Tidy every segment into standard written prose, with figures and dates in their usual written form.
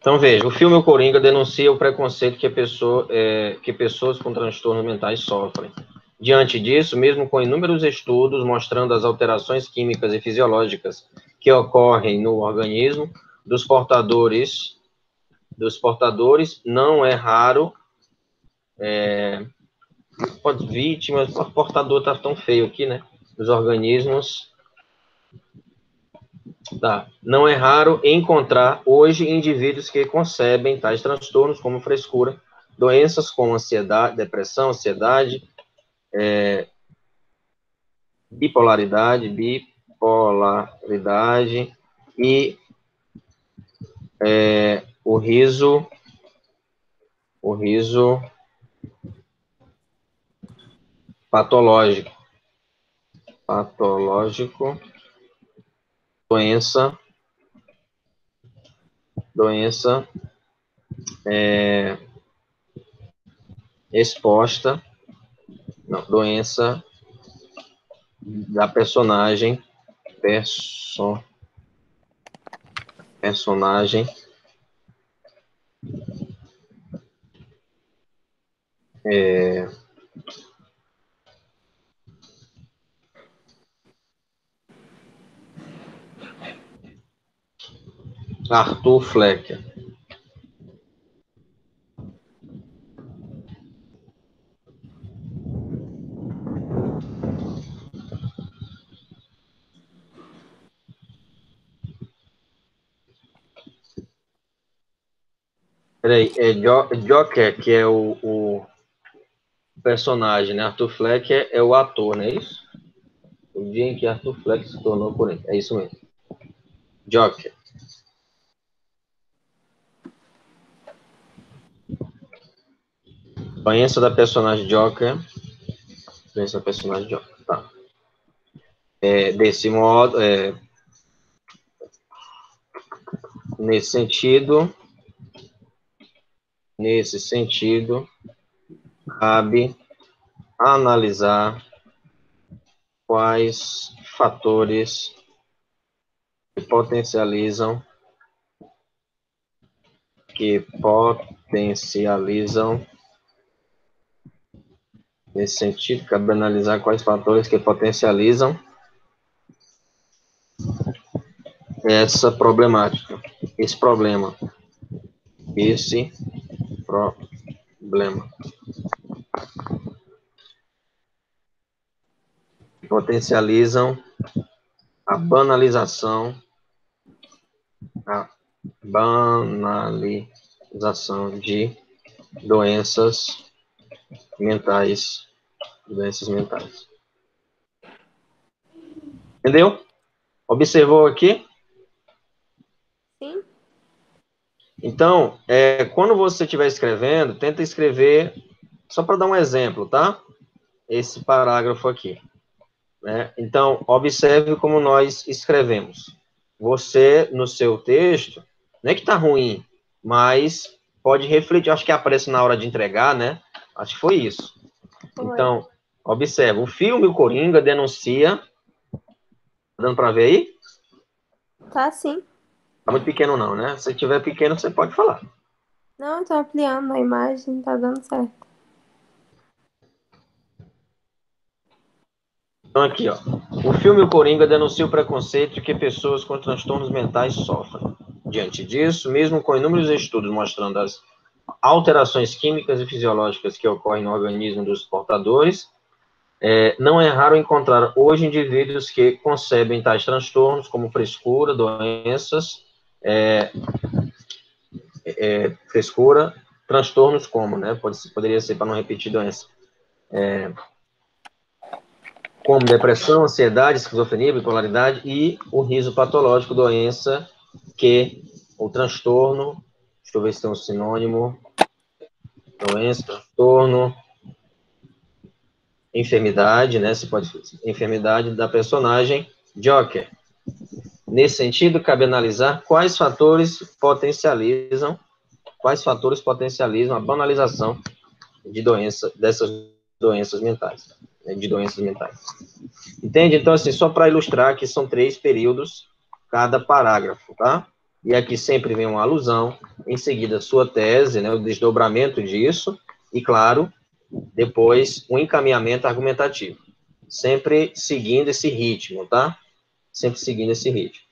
Então, veja, o filme O Coringa denuncia o preconceito que pessoas com transtornos mentais sofrem. Diante disso, mesmo com inúmeros estudos mostrando as alterações químicas e fisiológicas que ocorrem no organismo dos portadores, não é raro, vítimas, o portador está tão feio aqui, né? Dos organismos. Tá. Não é raro encontrar hoje indivíduos que concebem tais transtornos como frescura, doenças como ansiedade, depressão, ansiedade, bipolaridade e o riso patológico, doença exposta, não, doença da personagem Arthur Fleck. Peraí, Joker, que é o personagem, né? Arthur Fleck é o ator, não é isso? O dia em que Arthur Fleck se tornou Coringa. É isso mesmo. Joker. Doença da personagem Joker. Tá. Desse modo, nesse sentido, cabe analisar quais fatores que potencializam nesse sentido, cabe analisar quais fatores que potencializam essa problemática, esse problema. Potencializam a banalização de doenças mentais. Entendeu? Observou aqui? Sim. Então, quando você estiver escrevendo, tenta escrever, só para dar um exemplo, tá? Esse parágrafo aqui. Né? Então, observe como nós escrevemos. Você, no seu texto, não é que está ruim, mas pode refletir. Acho que aparece na hora de entregar, né? Acho que foi isso. Então, observe. O filme O Coringa denuncia... Tá dando para ver aí? Tá, sim. Tá muito pequeno não, né? Se tiver pequeno, você pode falar. Não, eu tô ampliando a imagem, tá dando certo. Então, aqui, ó. O filme O Coringa denuncia o preconceito que pessoas com transtornos mentais sofrem. Diante disso, mesmo com inúmeros estudos mostrando as alterações químicas e fisiológicas que ocorrem no organismo dos portadores, não é raro encontrar hoje indivíduos que concebem tais transtornos como frescura, transtornos como, né? Poderia ser, para não repetir, doença. Como depressão, ansiedade, esquizofrenia, bipolaridade e o riso patológico, doença o transtorno, deixa eu ver se tem um sinônimo, doença, transtorno, enfermidade, né, enfermidade da personagem Joker. Nesse sentido, cabe analisar quais fatores potencializam a banalização dessas doenças mentais, né, Entende? Então, assim, só para ilustrar que são 3 períodos cada parágrafo, tá? e aqui sempre vem uma alusão, em seguida a sua tese, né, o desdobramento disso, e, claro, depois o encaminhamento argumentativo. Sempre seguindo esse ritmo, tá? Sempre seguindo esse ritmo.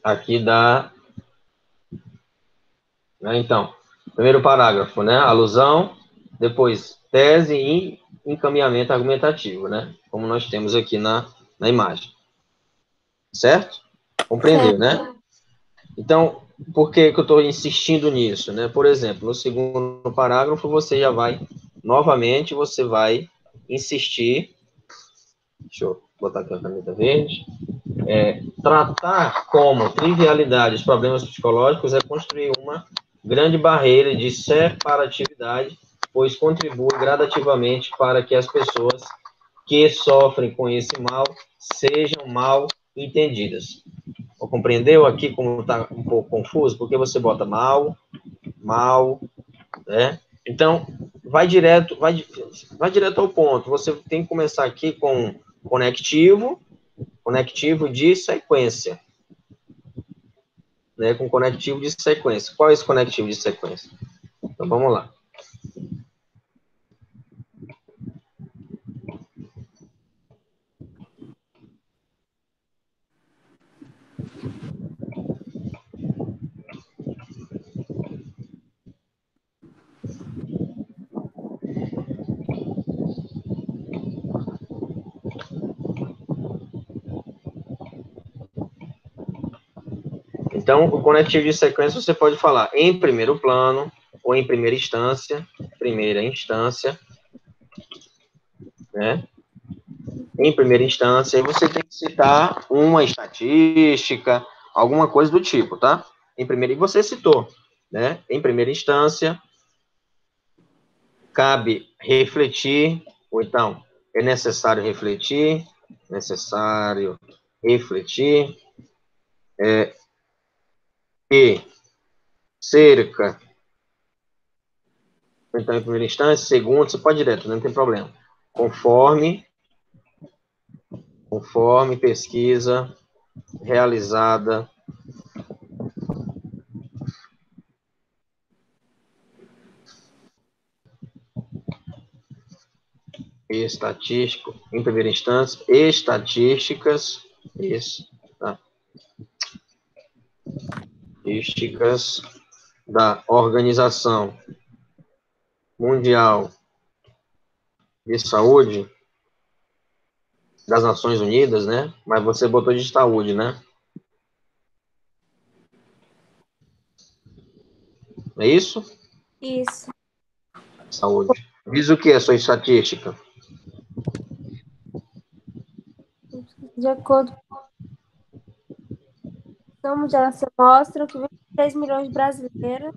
Aqui dá... Né, então, primeiro parágrafo, né? Alusão, depois tese e encaminhamento argumentativo, né? Como nós temos aqui na imagem. Certo? Compreendeu, né? Então, por que eu estou insistindo nisso, né? Por exemplo, no segundo parágrafo, você já vai, novamente, você vai insistir, deixa eu botar aqui a caneta verde, tratar como trivialidade os problemas psicológicos é construir uma grande barreira de separatividade, pois contribui gradativamente para que as pessoas que sofrem com esse mal sejam mal entendidas. Compreendeu aqui como está um pouco confuso? Porque você bota mal, né? Então, vai direto ao ponto. Você tem que começar aqui com conectivo de sequência. Né? Com conectivo de sequência. Qual é esse conectivo de sequência? Então, vamos lá. Então, o conectivo de sequência você pode falar em primeiro plano ou em primeira instância, né? Em primeira instância, aí você tem que citar uma estatística, alguma coisa do tipo, tá? Em primeira, e você citou, né? Em primeira instância, cabe refletir, ou então, é necessário refletir, e cerca, então, em primeira instância, segundo, você pode ir direto, não tem problema. Conforme pesquisa realizada estatístico, em primeira instância, estatísticas da Organização Mundial de Saúde, das Nações Unidas, né? Mas você botou de saúde, né? Não é isso? Isso. Saúde. Diz o que é a sua estatística? De acordo com o mundial, mostra que 23 milhões de brasileiros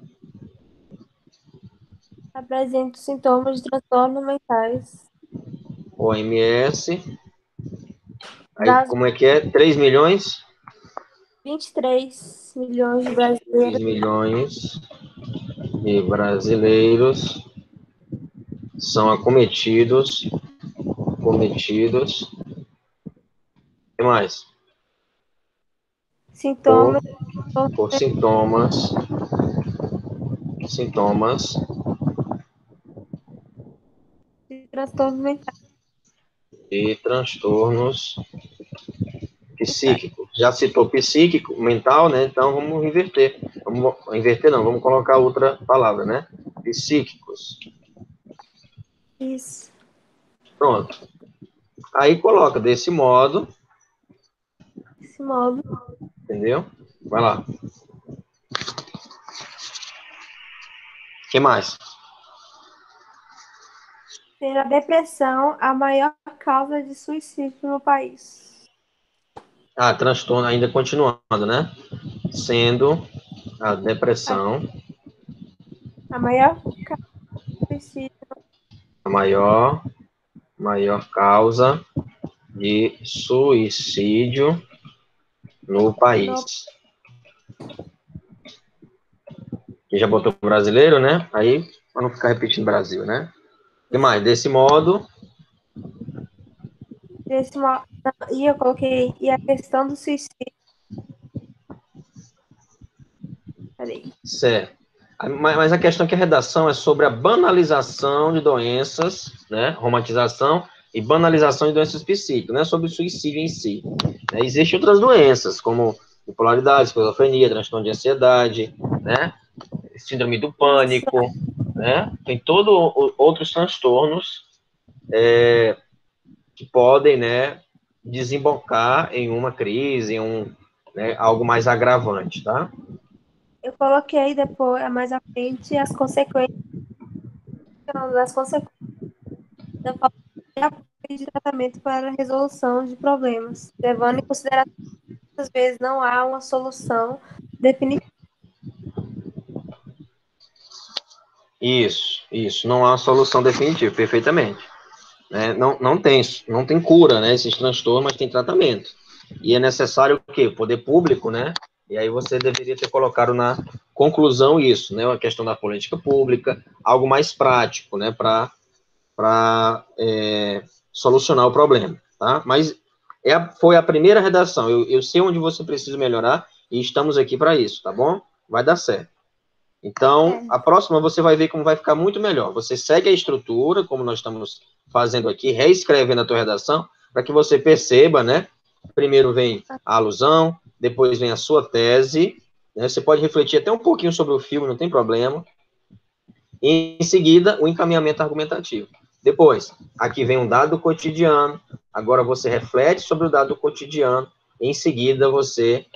apresentam sintomas de transtornos mentais. OMS. Aí, Das como é que é? 3 milhões? 23 milhões de 3 brasileiros milhões de brasileiros são acometidos. O que mais? sintomas Por sintomas de transtornos mentais. e transtornos psíquicos. Já citou psíquico, mental, né? Então vamos inverter. Vamos colocar outra palavra, né? Psíquicos. Isso. Pronto. Aí coloca desse modo. Desse modo, Entendeu? Vai lá. O que mais? ter a depressão a maior causa de suicídio no país. Ah, transtorno ainda continuando, né? Sendo a depressão A maior causa de suicídio. a maior causa de suicídio no país. E já botou brasileiro, né? Aí, para não ficar repetindo Brasil, né? O que mais? Desse modo, E eu coloquei, e a questão do suicídio. Peraí. Certo. Mas a questão é que a redação é sobre a banalização de doenças, né? Romantização e banalização de doenças psíquicas, não é sobre o suicídio em si. Né? Existem outras doenças, como bipolaridade, esquizofrenia, transtorno de ansiedade, né? Síndrome do Isso. pânico, né? Tem outros transtornos que podem, né, desembocar em uma crise, né, algo mais agravante, tá? Eu coloquei depois, mais à frente, as consequências da falta de apoio de tratamento para a resolução de problemas, levando em consideração que muitas vezes não há uma solução definitiva. Isso. Não há solução definitiva, perfeitamente. Né? Não tem cura, né, esses transtornos, mas tem tratamento. E é necessário o quê? O poder público, né? E aí você deveria ter colocado na conclusão isso, né? A questão da política pública, algo mais prático, né? Para solucionar o problema, tá? Mas foi a primeira redação. Eu sei onde você precisa melhorar e estamos aqui para isso, tá bom? Vai dar certo. Então, a próxima você vai ver como vai ficar muito melhor. Você segue a estrutura, como nós estamos fazendo aqui, reescrevendo a tua redação, para que você perceba, né? Primeiro vem a alusão, depois vem a sua tese, né? Você pode refletir até um pouquinho sobre o filme, não tem problema. E, em seguida, o encaminhamento argumentativo. Depois, aqui vem um dado cotidiano, agora você reflete sobre o dado cotidiano, em seguida você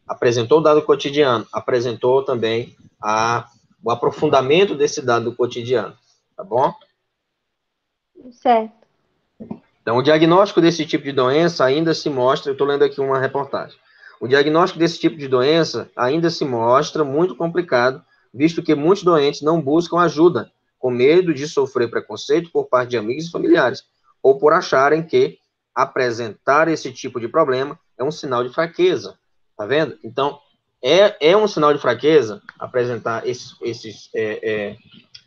apresentou o dado cotidiano, apresentou também o aprofundamento desse dado cotidiano, tá bom? Certo. Então, o diagnóstico desse tipo de doença ainda se mostra, eu estou lendo aqui uma reportagem, o diagnóstico desse tipo de doença ainda se mostra muito complicado, visto que muitos doentes não buscam ajuda, com medo de sofrer preconceito por parte de amigos e familiares, ou por acharem que apresentar esse tipo de problema é um sinal de fraqueza, tá vendo? Então, é um sinal de fraqueza apresentar esses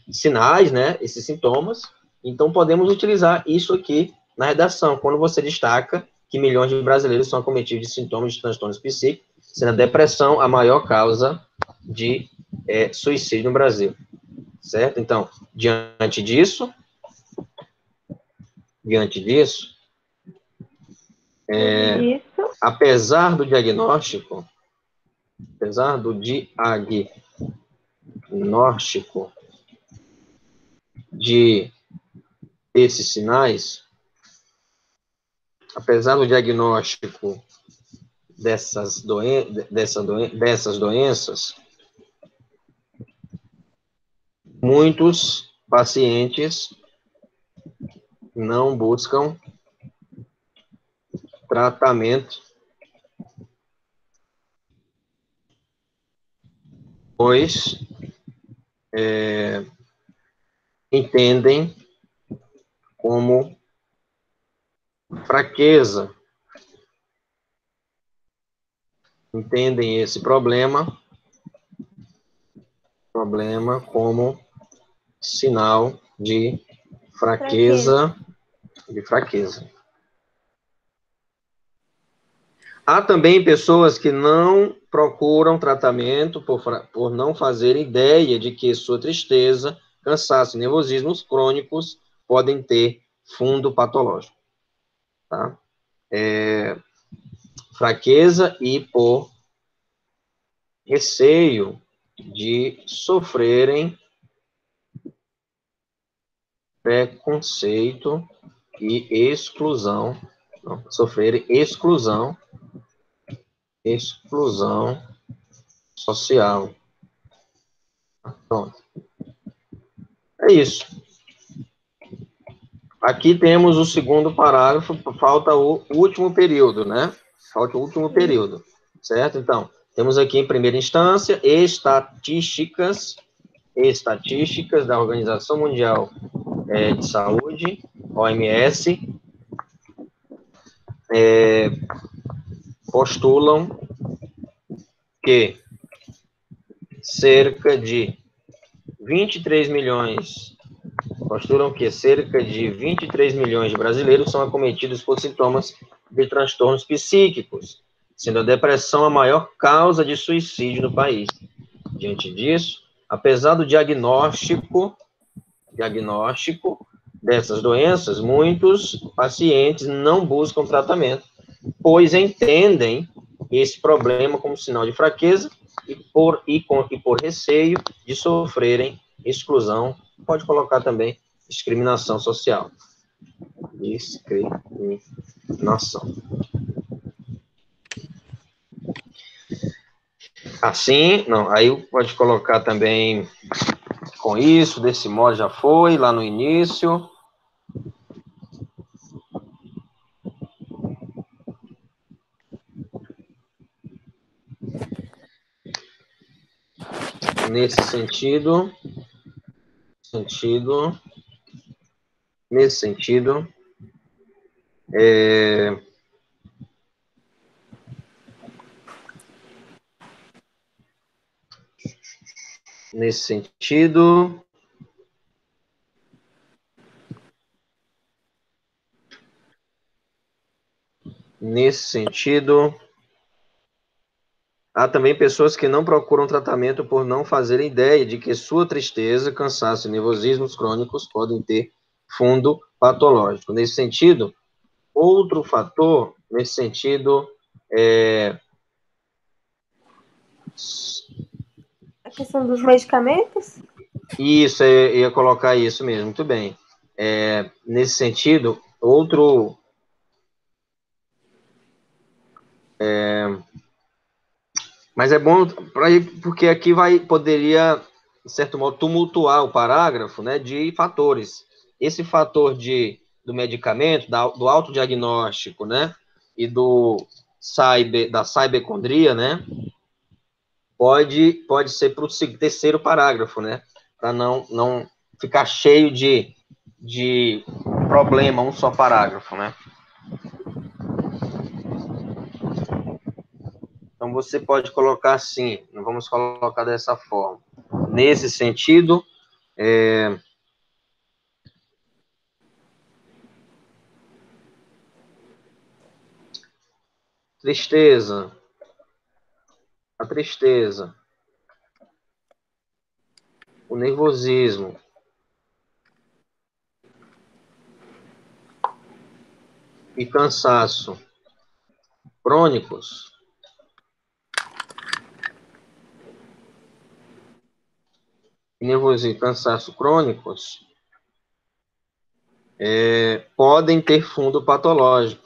sinais, né, esses sintomas, então podemos utilizar isso aqui na redação, quando você destaca que milhões de brasileiros são acometidos de sintomas de transtornos psíquicos, sendo a depressão a maior causa de suicídio no Brasil, certo? Então, diante disso, apesar do diagnóstico de esses sinais, apesar do diagnóstico dessas doenças, muitos pacientes não buscam tratamento, pois entendem como fraqueza, entendem esse problema como sinal de fraqueza. Há também pessoas que não procuram tratamento por não fazer ideia de que sua tristeza, cansaço e nervosismos crônicos podem ter fundo patológico. Tá? Fraqueza e por receio de sofrerem preconceito e exclusão, sofrerem exclusão social. Pronto. É isso. Aqui temos o segundo parágrafo, falta o último período, né? Falta o último período, certo? Então, temos aqui em primeira instância estatísticas da Organização Mundial de Saúde, OMS, postulam que cerca de 23 milhões postulam que cerca de 23 milhões de brasileiros são acometidos por sintomas de transtornos psíquicos, sendo a depressão a maior causa de suicídio no país. Diante disso, apesar do diagnóstico dessas doenças, muitos pacientes não buscam tratamento, pois entendem esse problema como sinal de fraqueza e por receio de sofrerem exclusão, pode colocar também discriminação social. Discriminação. Assim, não, aí pode colocar também com isso, desse modo já foi, lá no início. Nesse sentido, nesse sentido, há também pessoas que não procuram tratamento por não fazerem ideia de que sua tristeza, cansaço e nervosismos crônicos podem ter fundo patológico. Nesse sentido, outro fator, A questão dos medicamentos? Isso, eu ia colocar isso mesmo, muito bem. Nesse sentido, outro... mas é bom porque aqui poderia, de certo modo, tumultuar o parágrafo, né, de fatores. Esse fator do medicamento, do autodiagnóstico, né, e da cibercondria, né, pode ser para o terceiro parágrafo, né, para não ficar cheio de problema, um só parágrafo, né. Então, você pode colocar assim, vamos colocar dessa forma. Nesse sentido, a tristeza, o nervosismo e cansaço crônicos podem ter fundo patológico,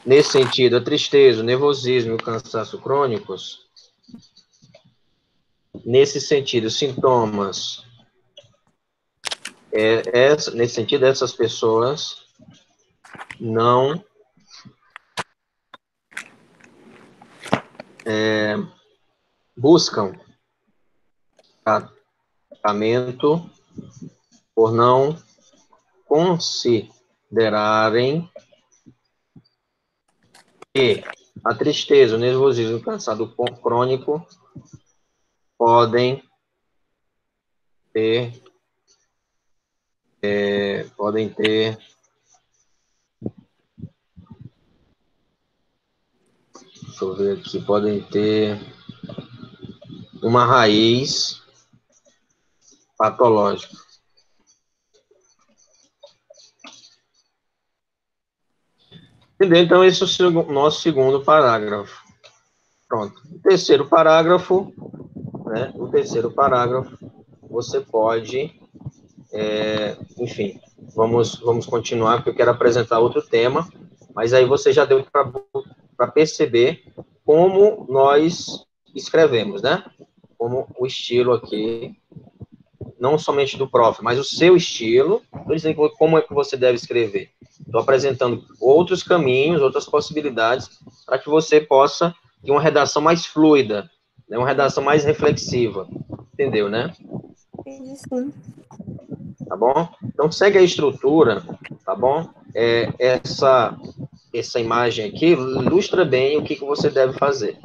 nesse sentido, a tristeza, o nervosismo e o cansaço crônicos, nesse sentido, sintomas, nesse sentido, essas pessoas não buscam tratamento por não considerarem que a tristeza, o nervosismo e o cansaço crônico podem ter deixa eu ver aqui, podem ter uma raiz patológica. Entendeu? Então, esse é o nosso segundo parágrafo. Pronto. O terceiro parágrafo, você pode, enfim, vamos continuar, porque eu quero apresentar outro tema, mas aí você já deu para perceber como nós escrevemos, né? Como o estilo aqui, não somente do prof, mas o seu estilo, estou dizendo como é que você deve escrever. Estou apresentando outros caminhos, outras possibilidades, para que você possa ter uma redação mais fluida, né? Uma redação mais reflexiva. Entendeu, né? Entendi, sim. Tá bom? Então, segue a estrutura, tá bom? Essa imagem aqui ilustra bem o que você deve fazer.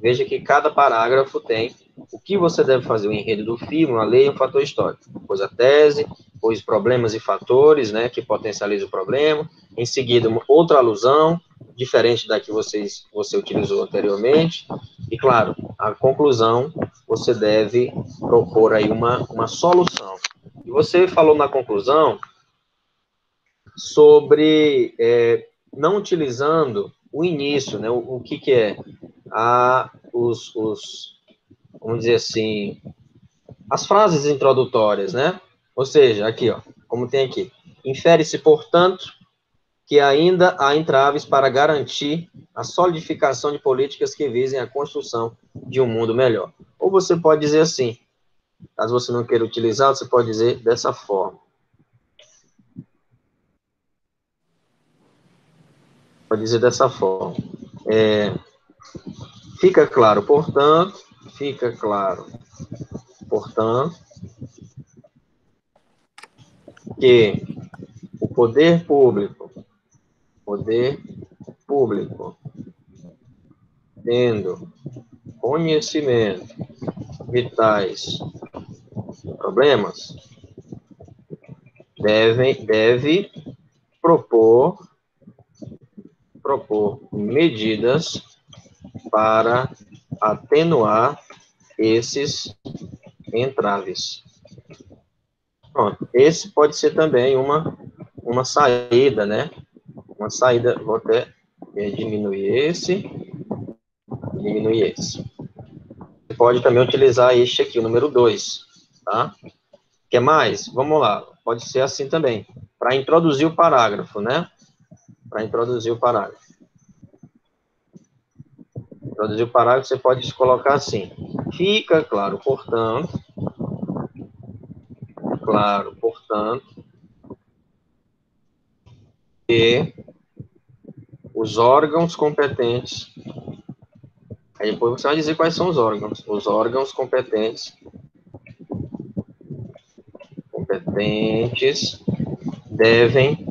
veja que cada parágrafo tem o que você deve fazer, o enredo do filme, uma lei e um fator histórico. Depois a tese, depois problemas e fatores, né, que potencializam o problema. Em seguida, outra alusão, diferente da que você utilizou anteriormente. E, claro, a conclusão, você deve propor aí uma solução. E você falou na conclusão sobre não utilizando o início, né, o que é vamos dizer assim, as frases introdutórias, né? Ou seja, aqui, ó, como tem aqui, infere-se, portanto, que ainda há entraves para garantir a solidificação de políticas que visem a construção de um mundo melhor. Ou você pode dizer assim, caso você não queira utilizar, você pode dizer dessa forma. Pode dizer dessa forma. Fica claro, portanto, que o poder público, tendo conhecimento de tais problemas, deve propor medidas para atenuar esses entraves. Pronto, esse pode ser também uma saída, né? Uma saída, vou até diminuir esse. Você pode também utilizar este aqui, o número 2, tá? Quer mais? Vamos lá, pode ser assim também, para introduzir o parágrafo, né? Para introduzir o parágrafo. Introduzir o parágrafo, você pode colocar assim, fica claro, portanto, que os órgãos competentes, aí depois você vai dizer quais são os órgãos competentes devem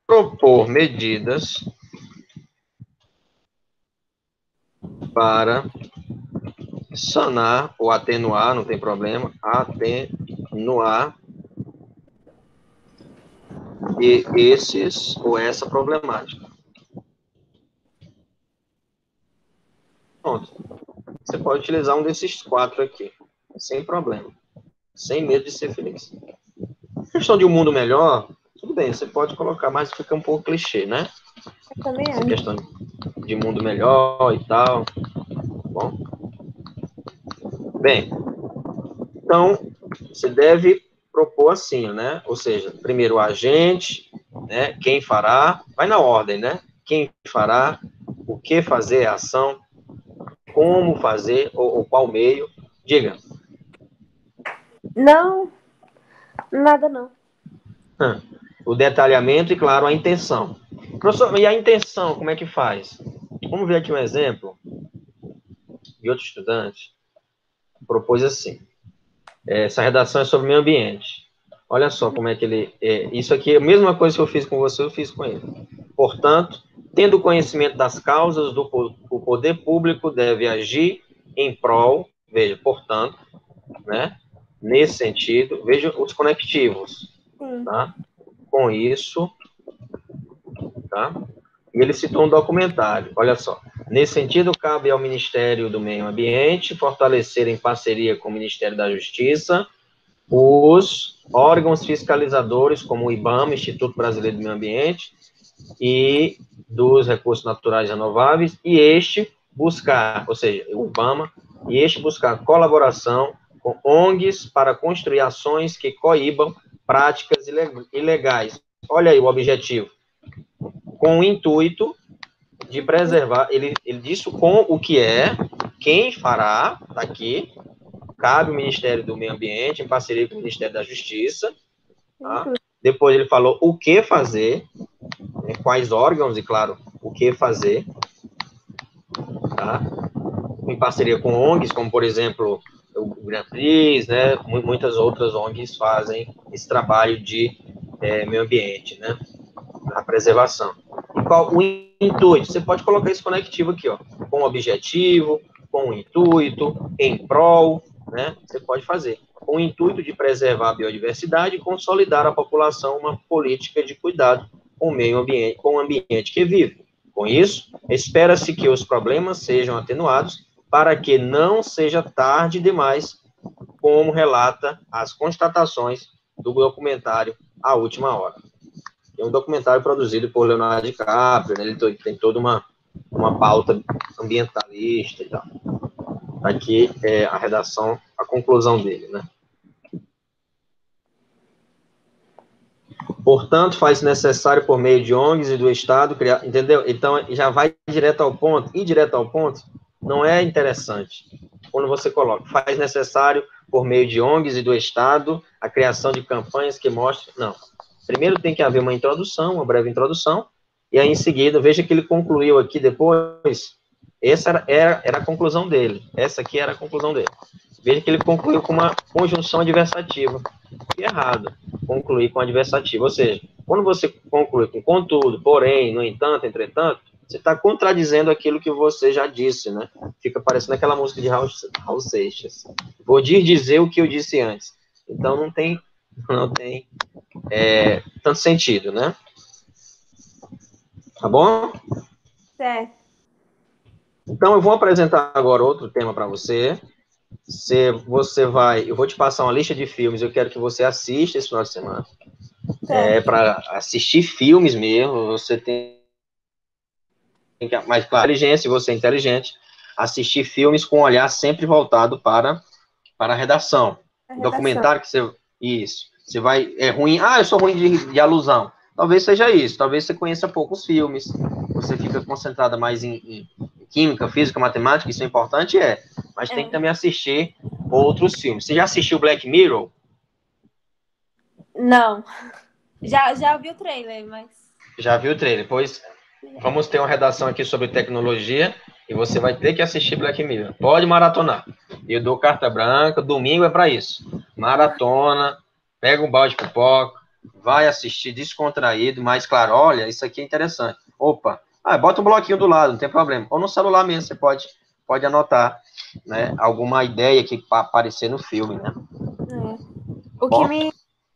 propor medidas para sanar ou atenuar, não tem problema, atenuar esses ou essa problemática. Pronto. Você pode utilizar um desses 4 aqui, sem problema, sem medo de ser feliz. A questão de um mundo melhor, tudo bem, você pode colocar, mas fica um pouco clichê, né? Eu também Essa acho. questão de mundo melhor e tal. Bom. Bem, então, você deve propor assim, né? Ou seja, primeiro o agente, né? Quem fará, vai na ordem, né? Quem fará, o que fazer, a ação, como fazer, ou qual meio. Diga. Não, nada não. O detalhamento e, claro, a intenção. Professor, e a intenção, como é que faz? Vamos ver aqui um exemplo de outro estudante. Propôs assim. Essa redação é sobre meio ambiente. Olha só como é que ele... isso aqui é a mesma coisa que eu fiz com você, eu fiz com ele. Portanto, tendo conhecimento das causas, o poder público deve agir em prol, veja, portanto, né? Nesse sentido, veja os conectivos, tá? Com isso, tá? E ele citou um documentário, olha só. Nesse sentido, cabe ao Ministério do Meio Ambiente fortalecer em parceria com o Ministério da Justiça os órgãos fiscalizadores, como o IBAMA, Instituto Brasileiro do Meio Ambiente, e dos Recursos Naturais Renováveis, e buscar, ou seja, o IBAMA, buscar colaboração com ONGs para construir ações que coíbam práticas ilegais. Olha aí o objetivo. Com o intuito de preservar, ele disse com o que é, quem fará, tá aqui, cabe o Ministério do Meio Ambiente, em parceria com o Ministério da Justiça, tá? Depois ele falou o que fazer, né, quais órgãos, e claro, o que fazer, tá? Em parceria com ONGs, como por exemplo, o Gran Prix, né? Muitas outras ONGs fazem esse trabalho de meio ambiente, né? A preservação. E qual o intuito, você pode colocar esse conectivo aqui, ó, com objetivo, com intuito, em prol, né? Você pode fazer. Com o intuito de preservar a biodiversidade e consolidar a população uma política de cuidado com o meio ambiente, com o ambiente que vive. Com isso, espera-se que os problemas sejam atenuados para que não seja tarde demais, como relata as constatações do documentário A Última Hora. É um documentário produzido por Leonardo DiCaprio, né? Ele tem toda uma pauta ambientalista e tal. Aqui é a redação, a conclusão dele, né? Portanto, faz necessário por meio de ONGs e do Estado criar, entendeu? Então, já vai direto ao ponto, e direto ao ponto não é interessante. Quando você coloca, faz necessário por meio de ONGs e do Estado a criação de campanhas que mostrem, não. Primeiro tem que haver uma introdução, uma breve introdução, e aí em seguida, veja que ele concluiu aqui depois, essa era a conclusão dele, essa aqui era a conclusão dele. Veja que ele concluiu com uma conjunção adversativa, e errado, concluir com adversativo, ou seja, quando você conclui com contudo, porém, no entanto, entretanto, você está contradizendo aquilo que você já disse, né? Fica parecendo aquela música de Raul Seixas. Vou dizer o que eu disse antes. Então não tem tanto sentido, né? Tá bom? Certo. Então eu vou apresentar agora outro tema para você. Eu vou te passar uma lista de filmes, eu quero que você assista esse final de semana. Para assistir filmes mesmo, você tem que, mas claro, inteligência, você é inteligente, assistir filmes com um olhar sempre voltado para a redação. A O redação. documentário que você. Isso. Você vai. É ruim. Ah, eu sou ruim de alusão. Talvez seja isso. Talvez você conheça poucos filmes. Você fica concentrada mais em química, física, matemática. Isso é importante, é. Mas tem que também assistir outros filmes. Você já assistiu Black Mirror? Não. Já ouvi o trailer, mas. Já viu o trailer? Pois vamos ter uma redação aqui sobre tecnologia e você vai ter que assistir Black Mirror. Pode maratonar. Eu dou carta branca, domingo é para isso. Maratona, pega um balde de pipoca, vai assistir descontraído, mas claro, olha, isso aqui é interessante. Opa, bota um bloquinho do lado, não tem problema. Ou no celular mesmo, você pode anotar, né, alguma ideia que aparecer no filme, né? O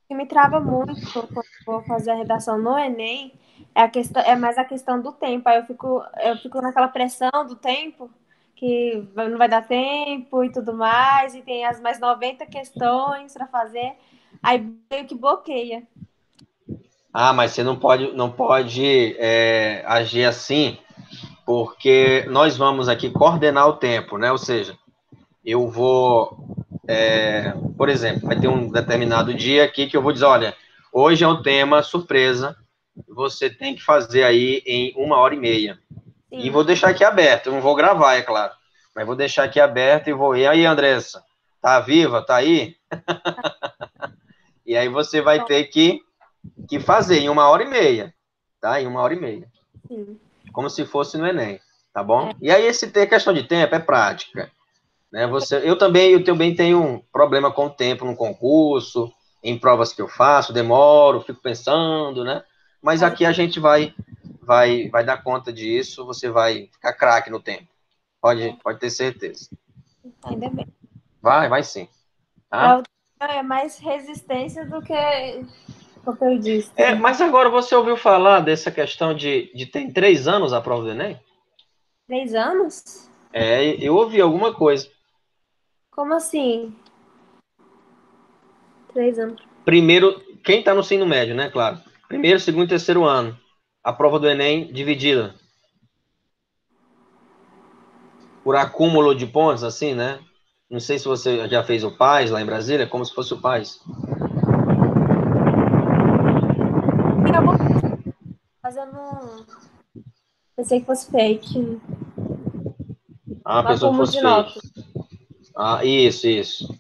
que me trava muito quando vou fazer a redação no Enem é mais a questão do tempo. Aí eu fico naquela pressão do tempo, que não vai dar tempo e tudo mais, e tem as mais 90 questões para fazer, aí meio que bloqueia. Mas você não pode agir assim, porque nós vamos aqui coordenar o tempo, né? Ou seja, eu vou, por exemplo, vai ter um determinado dia aqui que eu vou dizer, olha, hoje é o tema surpresa, você tem que fazer aí em 1h30. E Sim. vou deixar aqui aberto, eu não vou gravar, é claro, mas vou deixar aqui aberto e vou, e aí, Andressa, tá viva, tá aí? E aí você vai ter que fazer em 1h30, tá? Em 1h30. Sim. Como se fosse no Enem, tá bom? E aí, questão de tempo é prática. Né? Eu também tenho um problema com o tempo no concurso, em provas que eu faço, demoro, fico pensando, né? Mas aqui a gente vai dar conta disso, você vai ficar craque no tempo. Pode ter certeza. Ainda bem. Vai sim. Para Tá? o é mais resistência do que conteudista. Mas agora você ouviu falar dessa questão de ter 3 anos a prova do Enem? 3 anos? Eu ouvi alguma coisa. Como assim? 3 anos. Primeiro, quem está no ensino médio, né? Claro. Primeiro, segundo e terceiro ano. A prova do Enem dividida por acúmulo de pontos, assim, né? Não sei se você já fez o PAS lá em Brasília, como se fosse o PAS. Tem alguma coisa, mas eu não pensei que fosse fake. Ah, a Um pessoa que acúmulo fosse de fake. notas. Ah, isso.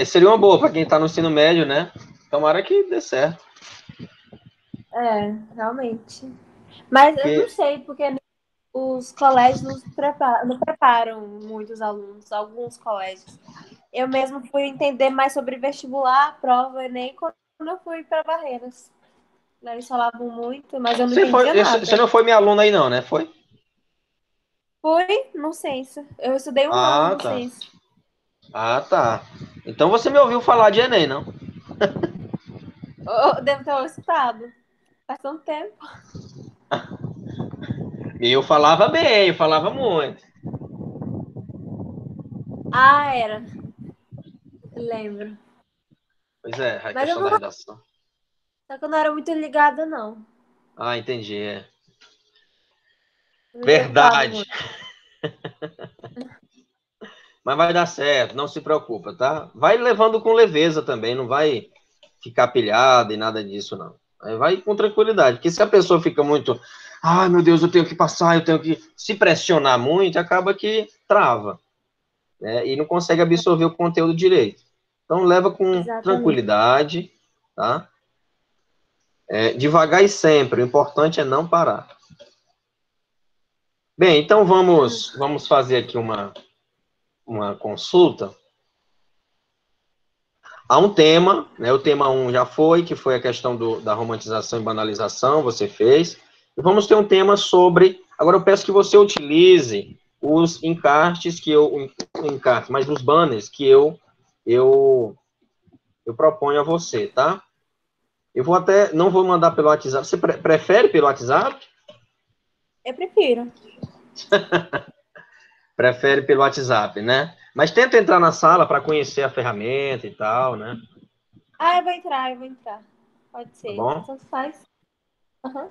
Seria uma boa para quem está no ensino médio, né? Tomara que dê certo. Realmente. Mas eu não Porque, sei, porque os colégios não preparam muitos alunos, alguns colégios. Eu mesmo fui entender mais sobre vestibular, prova, Enem, quando eu fui para Barreiras. Eles falavam muito, mas eu não entendia Você nada. não foi minha aluna aí não, né? Foi? Foi no Censo. Eu estudei um ano Ah, no tá. Censo. Ah, tá. Então você me ouviu falar de Enem, não? Eu devo ter escutado. Faz tanto tempo. E eu falava bem, eu falava muito. Ah, era. Lembro. Pois é, a Mas eu questão da não, redação. só que eu não era muito ligada, não. Ah, entendi, é. Eu me preocupava Verdade. muito. Mas vai dar certo, não se preocupa, tá? Vai levando com leveza também, não vai ficar pilhado e nada disso, não. Aí vai com tranquilidade, porque se a pessoa fica muito, ai meu Deus, eu tenho que passar, eu tenho que se pressionar muito, acaba que trava, né? E não consegue absorver o conteúdo direito. Então leva com Exatamente. tranquilidade, tá? Devagar e sempre, o importante é não parar. Bem, então vamos fazer aqui uma consulta. Há um tema, né? O tema 1 já foi, que foi a questão da romantização e banalização, você fez. E vamos ter um tema sobre. Agora eu peço que você utilize os encartes que eu. Encarte, mas os banners que eu, eu proponho a você, tá? Eu vou até. Não vou mandar pelo WhatsApp. Você prefere pelo WhatsApp? Eu prefiro. Prefere pelo WhatsApp, né? Mas tenta entrar na sala para conhecer a ferramenta e tal, né? Ah, eu vou entrar. Pode Tá ser. bom? Tanto faz. Aham.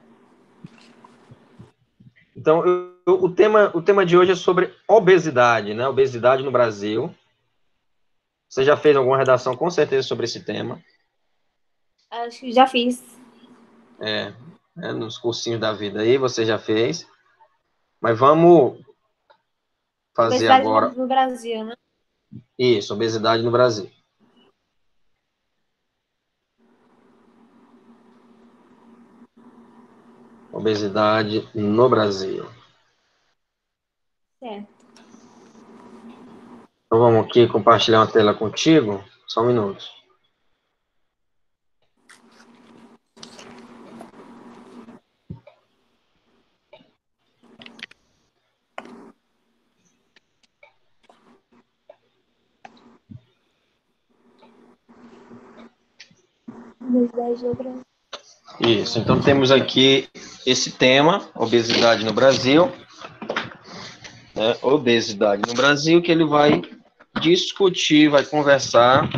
Então, o tema de hoje é sobre obesidade, né? Obesidade no Brasil. Você já fez alguma redação, com certeza, sobre esse tema, Acho que já fiz. nos cursinhos da vida aí, você já fez. Mas vamos fazer Obesidade agora no Brasil, né? isso, obesidade no Brasil. Obesidade no Brasil. Certo. Então, vamos aqui compartilhar uma tela contigo. Só um minuto. Obesidade no Brasil. Isso, então temos aqui esse tema, obesidade no Brasil, né? Obesidade no Brasil, que ele vai discutir, vai conversar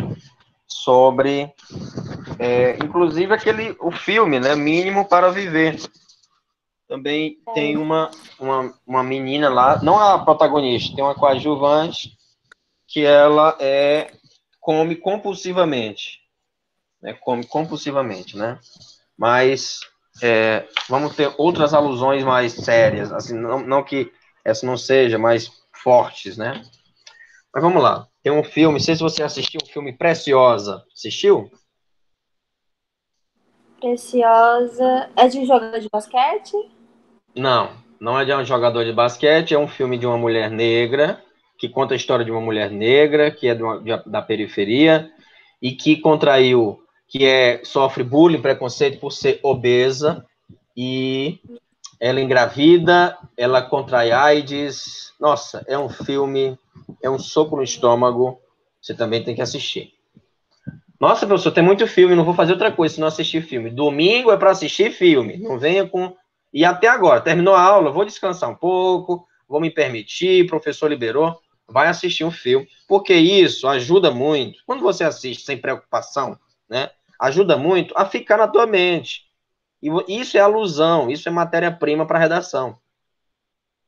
sobre, inclusive o filme, né, Mínimo para Viver. Também tem uma menina lá, não a protagonista, tem uma coadjuvante, que ela come compulsivamente, né, mas vamos ter outras alusões mais sérias, assim, não que essa não seja, mais fortes, né? Mas vamos lá, tem um filme, não sei se você assistiu o filme Preciosa, assistiu? Preciosa. É de um jogador de basquete? Não, não é de um jogador de basquete, é um filme de uma mulher negra, que conta a história de uma mulher negra, que é da periferia, e que contraiu, sofre bullying, preconceito por ser obesa, e ela engravida, ela contrai AIDS. Nossa, é um filme, é um soco no estômago, você também tem que assistir. Nossa, professor, tem muito filme, não vou fazer outra coisa se não assistir filme. Domingo é para assistir filme, não venha com... E até agora, terminou a aula, vou descansar um pouco, vou me permitir, o professor liberou, vai assistir um filme, porque isso ajuda muito, quando você assiste sem preocupação, né, ajuda muito a ficar na tua mente. E isso é alusão, isso é matéria-prima para redação,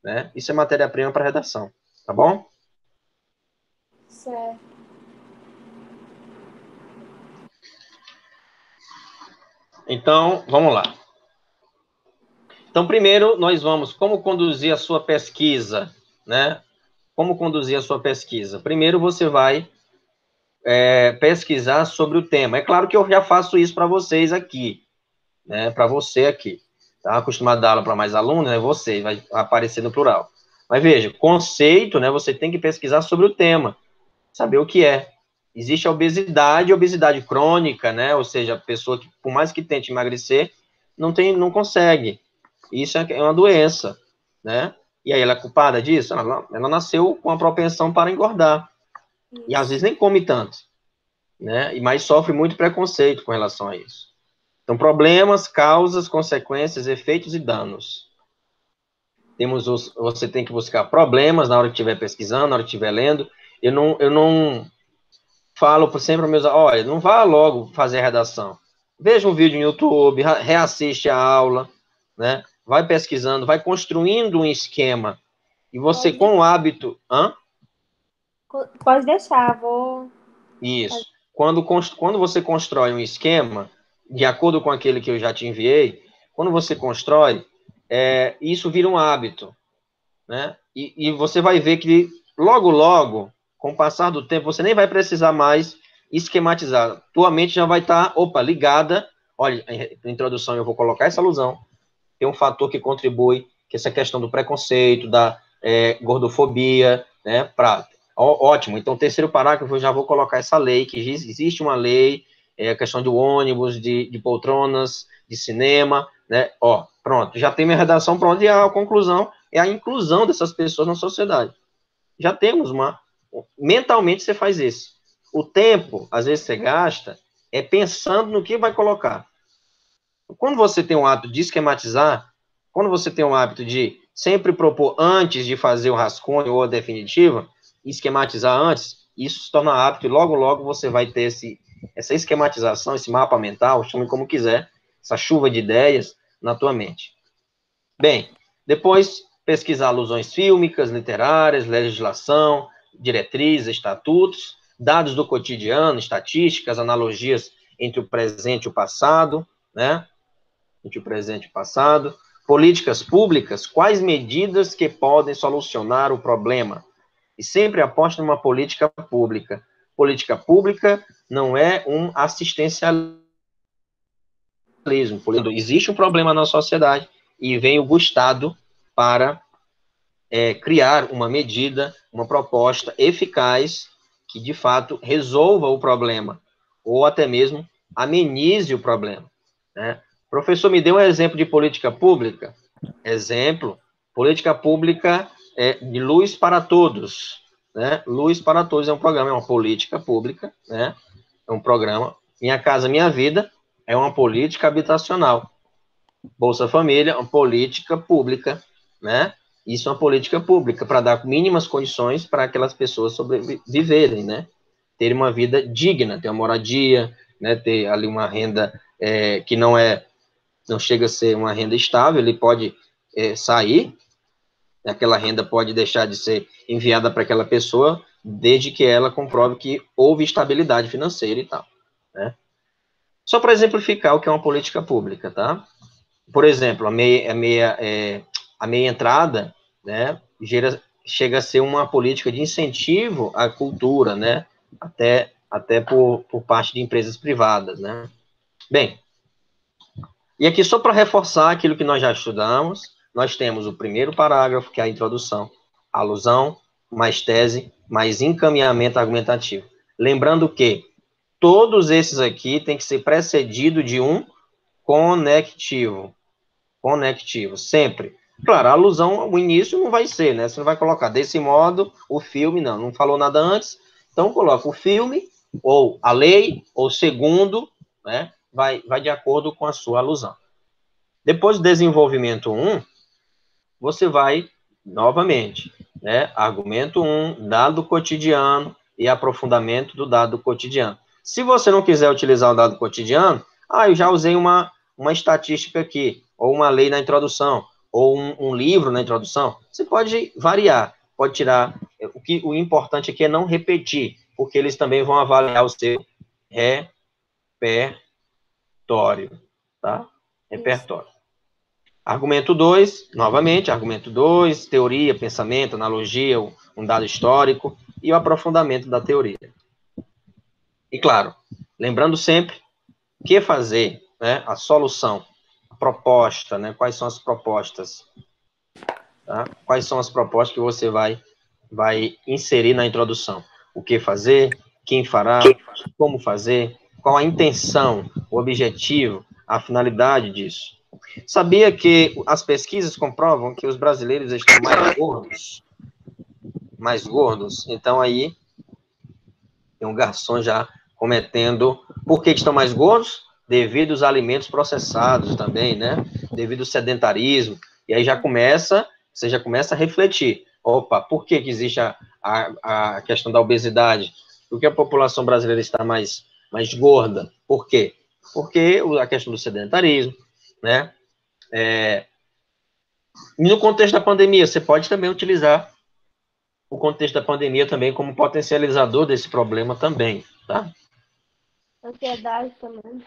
né? Isso é matéria-prima para redação, tá bom? Certo. Então, vamos lá. Então, primeiro, nós vamos como conduzir a sua pesquisa, né? Como conduzir a sua pesquisa? Primeiro, você vai pesquisar sobre o tema. É claro que eu já faço isso para vocês aqui, né? Para você aqui. Tá acostumado a dar aula para mais alunos, né? Você vai aparecer no plural. Mas veja, conceito, né? Você tem que pesquisar sobre o tema, saber o que é. Existe a obesidade crônica, né? Ou seja, a pessoa que, por mais que tente emagrecer, não consegue. Isso é uma doença, né? E aí ela é culpada disso? Ela nasceu com a propensão para engordar. Isso. E às vezes nem come tanto, né? Mas sofre muito preconceito com relação a isso. Então, problemas, causas, consequências, efeitos e danos. Você tem que buscar problemas na hora que estiver pesquisando, na hora que estiver lendo. Eu não falo sempre para meus, olha, não vá logo fazer a redação. Veja um vídeo no YouTube, reassiste a aula, né? Vai pesquisando, vai construindo um esquema. E você, com o hábito... Pode deixar, vou... Isso. Quando você constrói um esquema, de acordo com aquele que eu já te enviei, quando você constrói, isso vira um hábito, né? E você vai ver que logo, logo, com o passar do tempo, você nem vai precisar mais esquematizar. Tua mente já vai estar, ligada. Olha, na introdução eu vou colocar essa alusão. Tem um fator que contribui, que é essa questão do preconceito, da gordofobia, né? Ótimo. Então, terceiro parágrafo, eu já vou colocar essa lei, que existe uma lei, a questão de ônibus, de poltronas, de cinema, né? Pronto, já tem minha redação pronta e a conclusão é a inclusão dessas pessoas na sociedade. Já temos mentalmente você faz isso. O tempo, às vezes, você gasta pensando no que vai colocar. Quando você tem um hábito de esquematizar, quando você tem um hábito de sempre propor antes de fazer o rascunho ou a definitiva, esquematizar antes, isso se torna hábito e logo, logo você vai ter essa esquematização, esse mapa mental, chame como quiser, essa chuva de ideias na tua mente. Bem, depois pesquisar alusões fílmicas, literárias, legislação, diretrizes, estatutos, dados do cotidiano, estatísticas, analogias entre o presente e o passado, né? Entre o presente e o passado. Políticas públicas, quais medidas que podem solucionar o problema? E sempre aposta numa política pública. Política pública não é um assistencialismo. Existe um problema na sociedade e vem o Estado para criar uma medida, uma proposta eficaz que, de fato, resolva o problema ou até mesmo amenize o problema, né? Professor, me dê um exemplo de política pública. Exemplo, política pública de Luz para Todos, né? Luz para Todos é um programa, é uma política pública, né? É um programa. Minha Casa Minha Vida é uma política habitacional. Bolsa Família, uma política pública, né? Isso é uma política pública para dar mínimas condições para aquelas pessoas sobreviverem, né? Ter uma vida digna, ter uma moradia, né? Ter ali uma renda que não chega a ser uma renda estável, ele pode sair, aquela renda pode deixar de ser enviada para aquela pessoa, desde que ela comprove que houve estabilidade financeira e tal, né? Só para exemplificar o que é uma política pública, tá? Por exemplo, a meia entrada, né, chega a ser uma política de incentivo à cultura, né, até por parte de empresas privadas, né. Bem, e aqui só para reforçar aquilo que nós já estudamos, nós temos o primeiro parágrafo, que é a introdução, alusão, mais tese, mais encaminhamento argumentativo. Lembrando que todos esses aqui têm que ser precedido de um conectivo, sempre. Claro, a alusão, o início não vai ser, né? Você não vai colocar desse modo o filme, não falou nada antes, então coloca o filme, ou a lei, ou segundo, né? Vai de acordo com a sua alusão. Depois do desenvolvimento 1, você vai, novamente, né? Argumento 1, dado cotidiano e aprofundamento do dado cotidiano. Se você não quiser utilizar o dado cotidiano, eu já usei uma estatística aqui, ou uma lei na introdução, ou um livro na introdução. Você pode variar, pode tirar. O importante aqui é não repetir, porque eles também vão avaliar o seu repertório, tá? Repertório. Argumento 2, novamente, argumento 2, teoria, pensamento, analogia, um dado histórico e o aprofundamento da teoria. E claro, lembrando sempre que fazer, né, a solução, a proposta, né, quais são as propostas, tá? Quais são as propostas que você vai inserir na introdução. O que fazer, quem fará, como fazer, qual a intenção, o objetivo, a finalidade disso. Sabia que as pesquisas comprovam que os brasileiros estão mais gordos? Mais gordos. Então, aí, tem um garçom já cometendo... Por que estão mais gordos? Devido aos alimentos processados também, né? Devido ao sedentarismo. E aí você já começa a refletir. Opa, por que existe a questão da obesidade? Por que a população brasileira está mais gorda? Por quê? Porque a questão do sedentarismo, né? E no contexto da pandemia, você pode também utilizar o contexto da pandemia também como potencializador desse problema também, tá? Ansiedade também.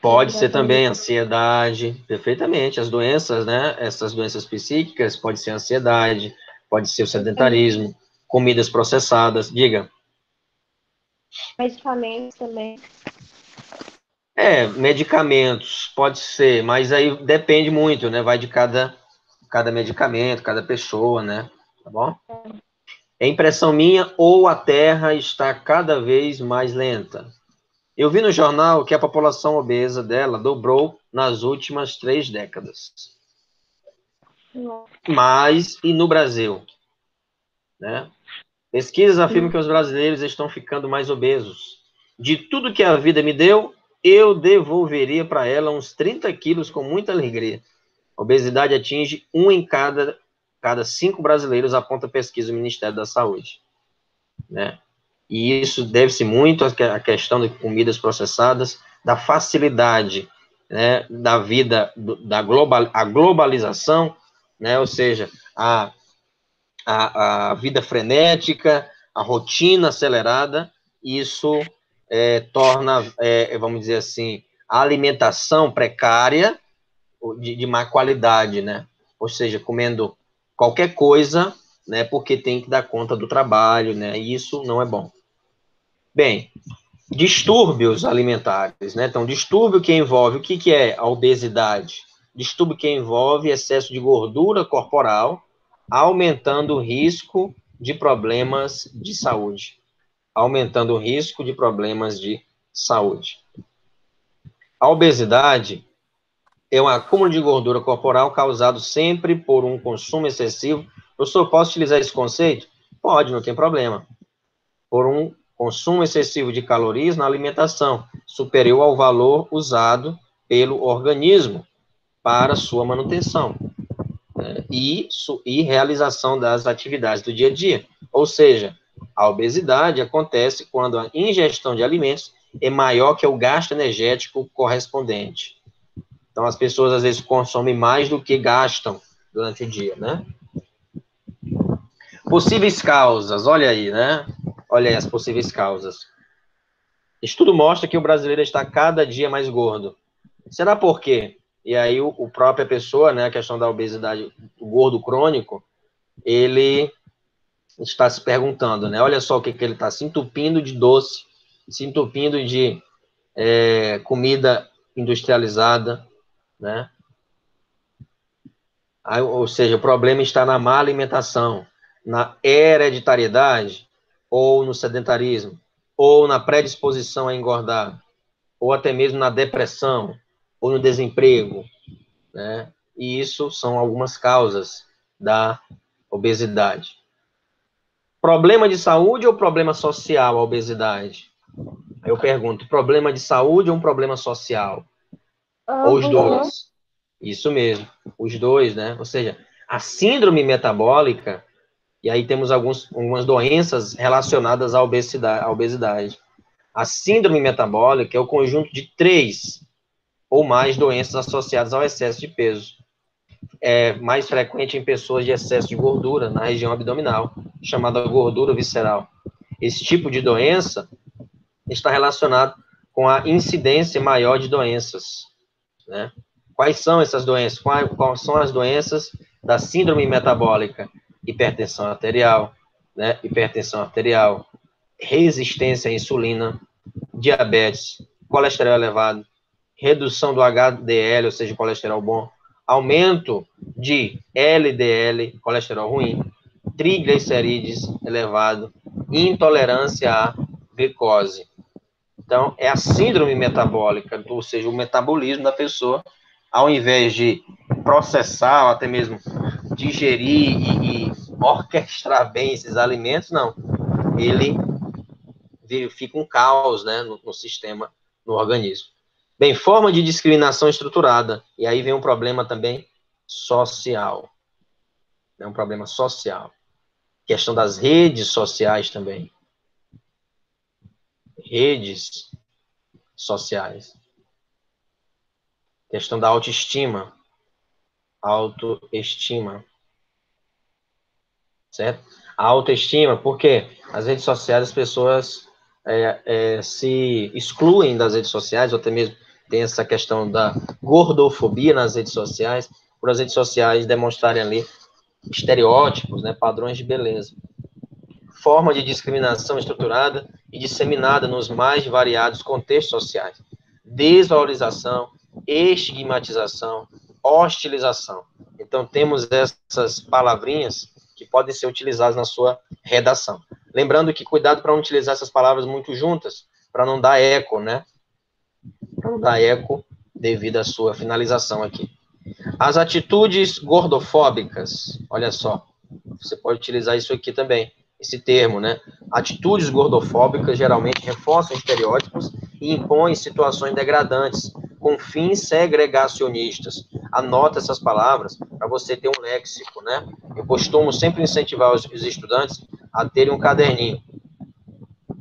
Pode Devido à ser também pandemia. ansiedade, perfeitamente. As doenças, né? Essas doenças psíquicas, pode ser ansiedade, pode ser o sedentarismo, comidas processadas, diga. Medicamentos também. Medicamentos, pode ser, mas aí depende muito, né? Vai de cada medicamento, cada pessoa, né? Tá bom? É impressão minha ou a Terra está cada vez mais lenta? Eu vi no jornal que a população obesa dela dobrou nas últimas 3 décadas. Mas, e no Brasil? Né? Pesquisas afirmam que os brasileiros estão ficando mais obesos. De tudo que a vida me deu, eu devolveria para ela uns 30 quilos com muita alegria. A obesidade atinge 1 em cada 5 brasileiros, aponta a pesquisa do Ministério da Saúde. Né? E isso deve-se muito à questão de comidas processadas, da facilidade, né, da vida, a globalização, né, ou seja, a vida frenética, a rotina acelerada, isso torna, vamos dizer assim, a alimentação precária de má qualidade, né? Ou seja, comendo qualquer coisa, né, porque tem que dar conta do trabalho, né? E isso não é bom. Bem, distúrbios alimentares, né? Então, distúrbio que envolve, o que é a obesidade? Distúrbio que envolve excesso de gordura corporal, aumentando o risco de problemas de saúde. Aumentando o risco de problemas de saúde. A obesidade é um acúmulo de gordura corporal causado sempre por um consumo excessivo. Professor, posso utilizar esse conceito? Pode, não tem problema. Por um consumo excessivo de calorias na alimentação, superior ao valor usado pelo organismo para sua manutenção, né? e realização das atividades do dia a dia. Ou seja, a obesidade acontece quando a ingestão de alimentos é maior que o gasto energético correspondente. Então, as pessoas, às vezes, consomem mais do que gastam durante o dia, né? Possíveis causas, olha aí, né? Olha aí as possíveis causas. Estudo mostra que o brasileiro está cada dia mais gordo. Será por quê? E aí o própria pessoa, né, a questão da obesidade, o gordo crônico, ele está se perguntando, né? Olha só o que ele está se entupindo de doce, se entupindo de comida industrializada, né? Aí, ou seja, o problema está na má alimentação, na hereditariedade, ou no sedentarismo, ou na predisposição a engordar, ou até mesmo na depressão, ou no desemprego, né? E isso são algumas causas da obesidade. Problema de saúde ou problema social a obesidade? Eu pergunto, problema de saúde ou um problema social? Ou os dois? Isso mesmo, os dois, né? Ou seja, a síndrome metabólica, e aí temos algumas doenças relacionadas à obesidade. A síndrome metabólica é o conjunto de 3 ou mais doenças associadas ao excesso de peso. É mais frequente em pessoas de excesso de gordura na região abdominal, chamada gordura visceral. Esse tipo de doença está relacionado com a incidência maior de doenças, né? Quais são essas doenças? Quais são as doenças da síndrome metabólica? Hipertensão arterial, né? Hipertensão arterial, resistência à insulina, diabetes, colesterol elevado, redução do HDL, ou seja, colesterol bom, aumento de LDL, colesterol ruim, triglicerídeos elevado, intolerância à glicose. Então, é a síndrome metabólica, ou seja, o metabolismo da pessoa ao invés de processar, ou até mesmo digerir e orquestrar bem esses alimentos, não. Ele fica um caos, né, no sistema, no organismo. Bem, forma de discriminação estruturada. E aí vem um problema também social. É um problema social. Questão das redes sociais também. Redes sociais. Questão da autoestima. Autoestima. Certo? A autoestima, porque as redes sociais, as pessoas se excluem das redes sociais, ou até mesmo tem essa questão da gordofobia nas redes sociais, por as redes sociais demonstrarem ali estereótipos, né, padrões de beleza. Forma de discriminação estruturada e disseminada nos mais variados contextos sociais. Desvalorização, estigmatização, hostilização. Então, temos essas palavrinhas que podem ser utilizadas na sua redação. Lembrando que cuidado para não utilizar essas palavras muito juntas, para não dar eco, né? Para não dar eco devido à sua finalização aqui. As atitudes gordofóbicas, olha só, você pode utilizar isso aqui também, esse termo, né? Atitudes gordofóbicas geralmente reforçam estereótipos e impõem situações degradantes, com fins segregacionistas. Anota essas palavras para você ter um léxico, né? Eu costumo sempre incentivar os estudantes a terem um caderninho,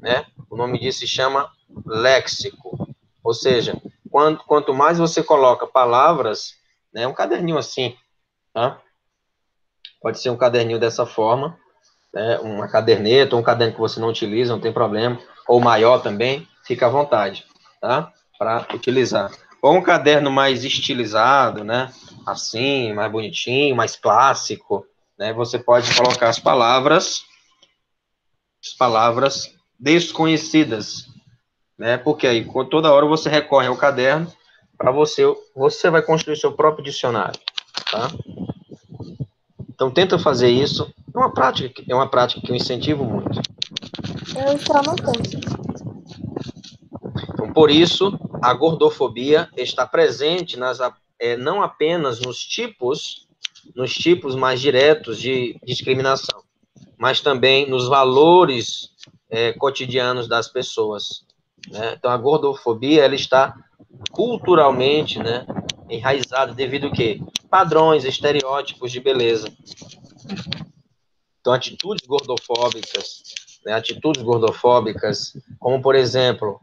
né? O nome disso se chama léxico. Ou seja, quanto mais você coloca palavras, né? Um caderninho assim, tá? Pode ser um caderninho dessa forma, né? Uma caderneta, um caderno que você não utiliza, não tem problema, ou maior também, fica à vontade, tá? Para utilizar. Ou um caderno mais estilizado, né? Assim, mais bonitinho, mais clássico, né? Você pode colocar as palavras desconhecidas, né? Porque aí, toda hora você recorre ao caderno para você vai construir seu próprio dicionário, tá? Então, tenta fazer isso. É uma prática que eu incentivo muito. Eu estou anotando. Então, por isso, a gordofobia está presente não apenas nos tipos mais diretos de discriminação, mas também nos valores cotidianos das pessoas, né? Então, a gordofobia ela está culturalmente, né, enraizada devido a quê? Padrões, estereótipos de beleza. Então, atitudes gordofóbicas, como, por exemplo,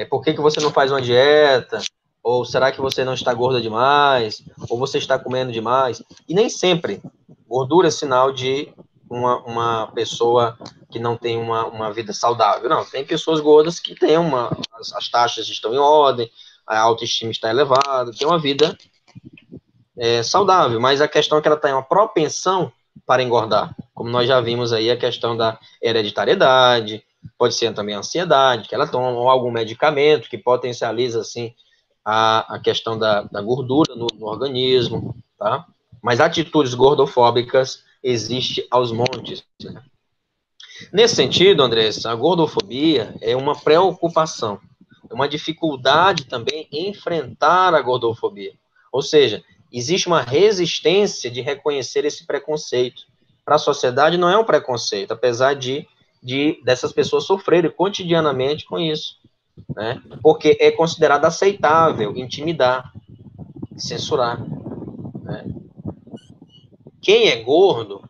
por que você não faz uma dieta? Ou será que você não está gorda demais? Ou você está comendo demais? E nem sempre gordura é sinal de uma pessoa que não tem uma vida saudável. Não, tem pessoas gordas que têm as taxas estão em ordem, a autoestima está elevada, tem uma vida saudável, mas a questão é que ela tem uma propensão para engordar, como nós já vimos aí a questão da hereditariedade, pode ser também a ansiedade, que ela toma ou algum medicamento que potencializa, assim, a questão da gordura no organismo, tá? Mas atitudes gordofóbicas existem aos montes, né? Nesse sentido, Andressa, a gordofobia é uma preocupação, é uma dificuldade também em enfrentar a gordofobia. Ou seja, existe uma resistência de reconhecer esse preconceito. Para a sociedade não é um preconceito, apesar dessas pessoas sofrerem cotidianamente com isso, né? Porque é considerado aceitável intimidar, censurar, né? Quem é gordo,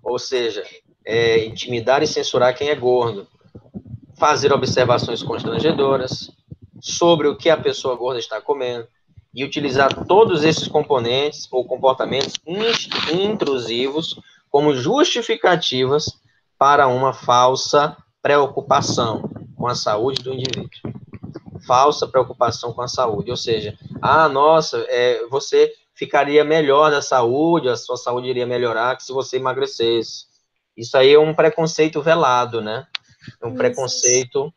ou seja, intimidar e censurar quem é gordo, fazer observações constrangedoras sobre o que a pessoa gorda está comendo e utilizar todos esses componentes ou comportamentos intrusivos como justificativas para uma falsa preocupação com a saúde do indivíduo. Falsa preocupação com a saúde, ou seja, nossa, você ficaria melhor na saúde, a sua saúde iria melhorar se você emagrecesse. Isso aí é um preconceito velado, né? É um preconceito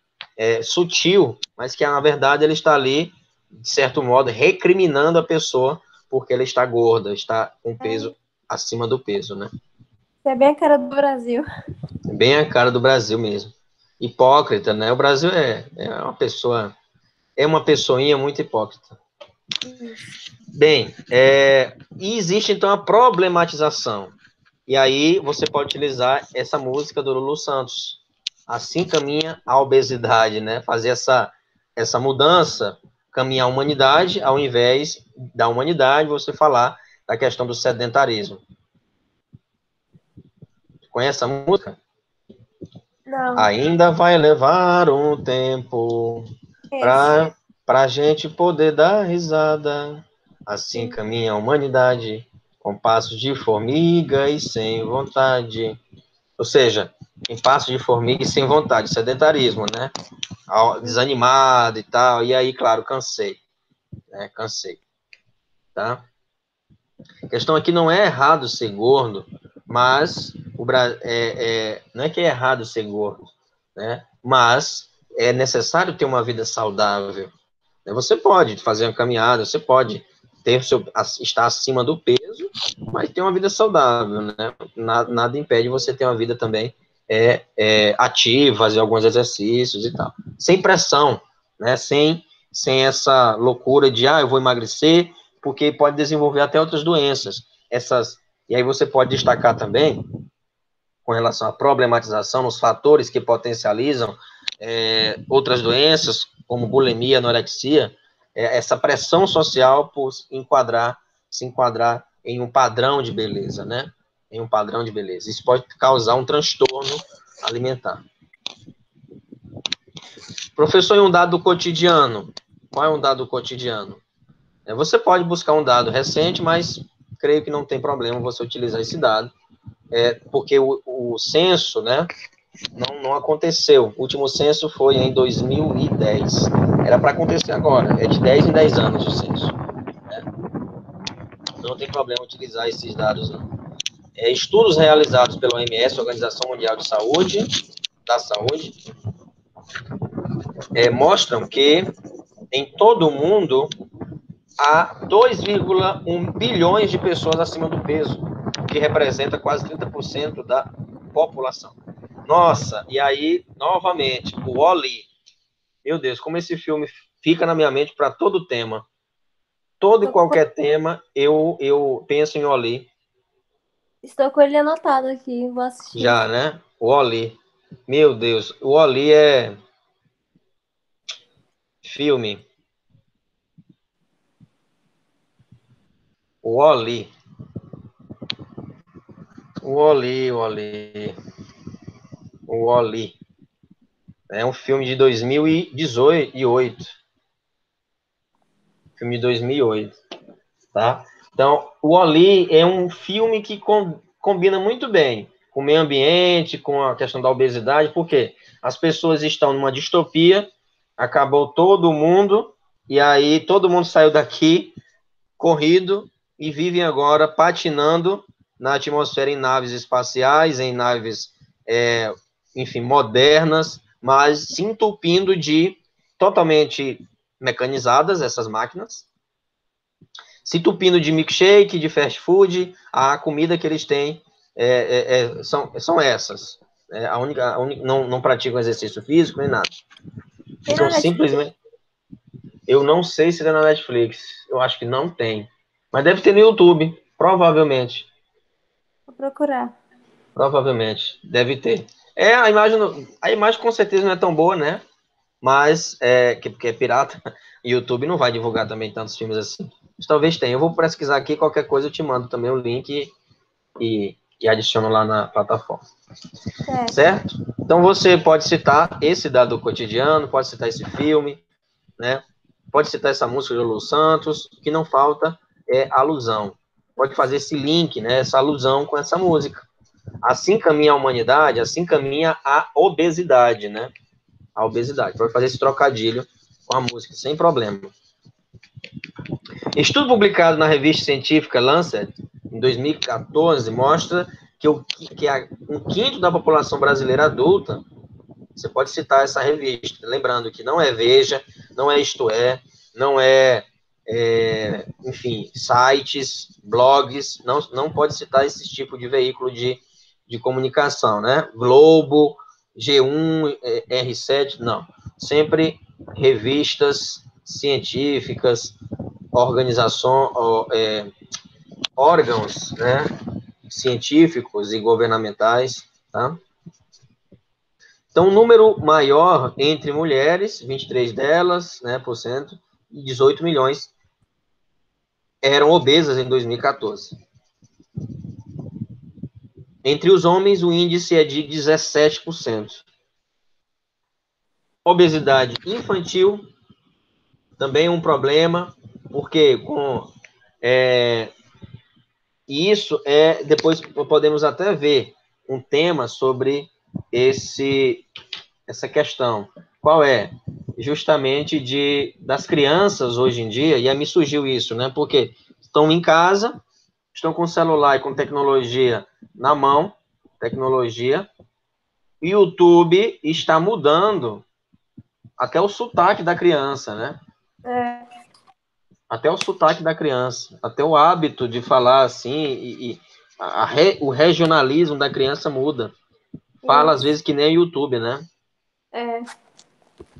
sutil, mas que, na verdade, ele está ali, de certo modo, recriminando a pessoa porque ela está gorda, está com peso acima do peso, né? Isso é bem a cara do Brasil. Bem a cara do Brasil mesmo. Hipócrita, né? O Brasil é uma pessoinha muito hipócrita. Isso. Bem, e existe então a problematização. E aí você pode utilizar essa música do Lulu Santos. Assim caminha a obesidade, né? Fazer essa mudança, caminhar a humanidade, ao invés da humanidade, você falar da questão do sedentarismo. Conhece a música? Não. Ainda vai levar um tempo Esse. para a gente poder dar risada. Assim Sim. caminha a humanidade, com passos de formiga e sem vontade. Ou seja, em passos de formiga e sem vontade, sedentarismo, né? Desanimado e tal. E aí, claro, cansei. Né? Cansei. Tá? A questão aqui não é errado ser gordo, mas não é que é errado ser gordo, né? Mas é necessário ter uma vida saudável. Você pode fazer uma caminhada, você pode estar acima do peso, mas ter uma vida saudável, né? Nada impede você ter uma vida também ativa, fazer alguns exercícios e tal. Sem pressão, né? Sem essa loucura de, eu vou emagrecer, porque pode desenvolver até outras doenças. E aí você pode destacar também, com relação à problematização, nos fatores que potencializam outras doenças, como bulimia, anorexia, essa pressão social por se enquadrar em um padrão de beleza, né? Em um padrão de beleza. Isso pode causar um transtorno alimentar. Professor, e um dado cotidiano? Qual é um dado cotidiano? Você pode buscar um dado recente, mas creio que não tem problema você utilizar esse dado, porque o censo, né, não aconteceu. O último censo foi em 2010. Era para acontecer agora. É de 10 em 10 anos o censo. Né? Não tem problema utilizar esses dados, não. Estudos realizados pela OMS, Organização Mundial de Saúde, mostram que em todo o mundo há 2,1 bilhões de pessoas acima do peso, o que representa quase 30% da população. Nossa, e aí, novamente, o Wall-E. Meu Deus, como esse filme fica na minha mente para todo tema. Todo e qualquer tema, eu penso em Wall-E. Estou com ele anotado aqui, vou assistir. Já, né? Wall-E. Meu Deus, o Wall-E é filme. Wall-E. Wall-E, Wall-E. Wall-E. É um filme de 2018. Filme de 2008. Tá? Então, o Wall-E é um filme que combina muito bem com o meio ambiente, com a questão da obesidade, porque as pessoas estão numa distopia, acabou todo mundo, e aí todo mundo saiu daqui corrido e vivem agora patinando na atmosfera em naves espaciais, em naves, enfim, modernas, mas se entupindo de totalmente mecanizadas, essas máquinas, se entupindo de milkshake, de fast food, a comida que eles têm são essas. Não praticam exercício físico nem nada. Ficam simplesmente. Eu não sei se tem na Netflix. Eu acho que não tem. Mas deve ter no YouTube, provavelmente. Vou procurar. Provavelmente, deve ter. A imagem com certeza não é tão boa, né? Mas, porque é pirata, o YouTube não vai divulgar também tantos filmes assim. Mas talvez tenha. Eu vou pesquisar aqui, qualquer coisa eu te mando também o link e adiciono lá na plataforma. Certo? Então você pode citar esse dado cotidiano, pode citar esse filme, né? Pode citar essa música de Lulu Santos, o que não falta é alusão. Pode fazer esse link, né, essa alusão com essa música. Assim caminha a humanidade, assim caminha a obesidade, né? A obesidade. Pode fazer esse trocadilho com a música, sem problema. Estudo publicado na revista científica Lancet, em 2014, mostra que um quinto da população brasileira adulta, você pode citar essa revista, lembrando que não é Veja, não é Isto É, não enfim, sites, blogs, não pode citar esse tipo de veículo de comunicação, né? Globo, G1, R7, não. Sempre revistas científicas, órgãos, né, científicos e governamentais, tá? Então, o número maior entre mulheres, 23 delas, né, por cento, e 18 milhões eram obesas em 2014. Entre os homens, o índice é de 17%. Obesidade infantil também é um problema, porque isso depois podemos até ver um tema sobre essa questão. Qual é? Justamente das crianças hoje em dia, e aí me surgiu isso, né? Porque estão em casa, estão com celular e com tecnologia na mão, tecnologia, o YouTube está mudando até o sotaque da criança, né? Até o sotaque da criança, até o hábito de falar assim, o regionalismo da criança muda. Fala, às vezes, que nem o YouTube, né?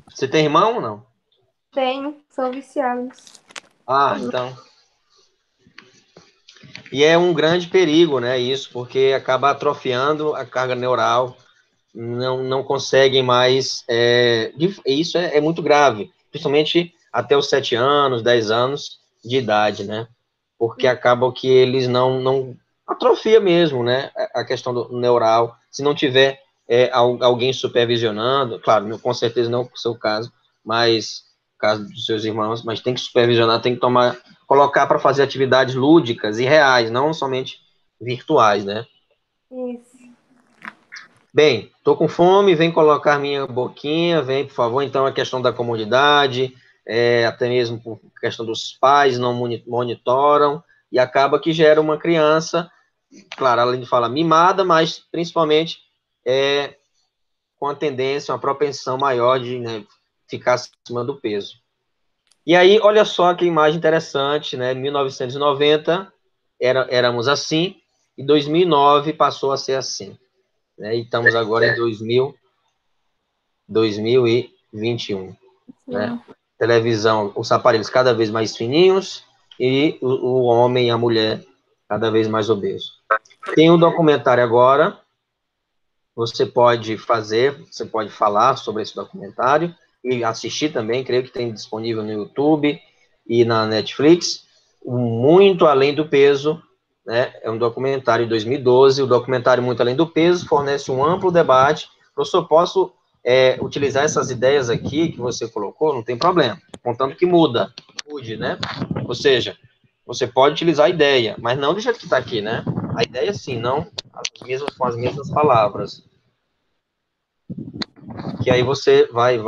Você tem irmão ou não? Tenho, são viciados. Então. E é um grande perigo, né, isso, porque acaba atrofiando a carga neural, não conseguem mais, isso é muito grave, principalmente até os 7 anos, 10 anos de idade, né, porque acaba que eles não atrofia mesmo, né, a questão do neural, se não tiver alguém supervisionando, claro, com certeza não o seu caso, mas o caso dos seus irmãos, mas tem que supervisionar, tem que colocar para fazer atividades lúdicas e reais, não somente virtuais, né? Isso. Bem, tô com fome, vem colocar minha boquinha, vem, por favor. Então, a questão da comodidade, até mesmo por questão dos pais não monitoram, e acaba que gera uma criança, claro, além de falar mimada, mas principalmente com a tendência, uma propensão maior de, né, ficar acima do peso. E aí, olha só que imagem interessante, né? 1990 éramos assim, e 2009 passou a ser assim. Né? E estamos agora em 2021. Né? Televisão, os aparelhos cada vez mais fininhos e o homem e a mulher cada vez mais obesos. Tem um documentário agora, você pode falar sobre esse documentário e assistir também, creio que tem disponível no YouTube e na Netflix, Muito Além do Peso, né? É um documentário de 2012, o documentário Muito Além do Peso fornece um amplo debate. Professor, posso utilizar essas ideias aqui que você colocou? Não tem problema, contanto que mude, né? Ou seja, você pode utilizar a ideia, mas não do jeito que está aqui, né? A ideia, sim, não com as mesmas palavras. Que aí você vai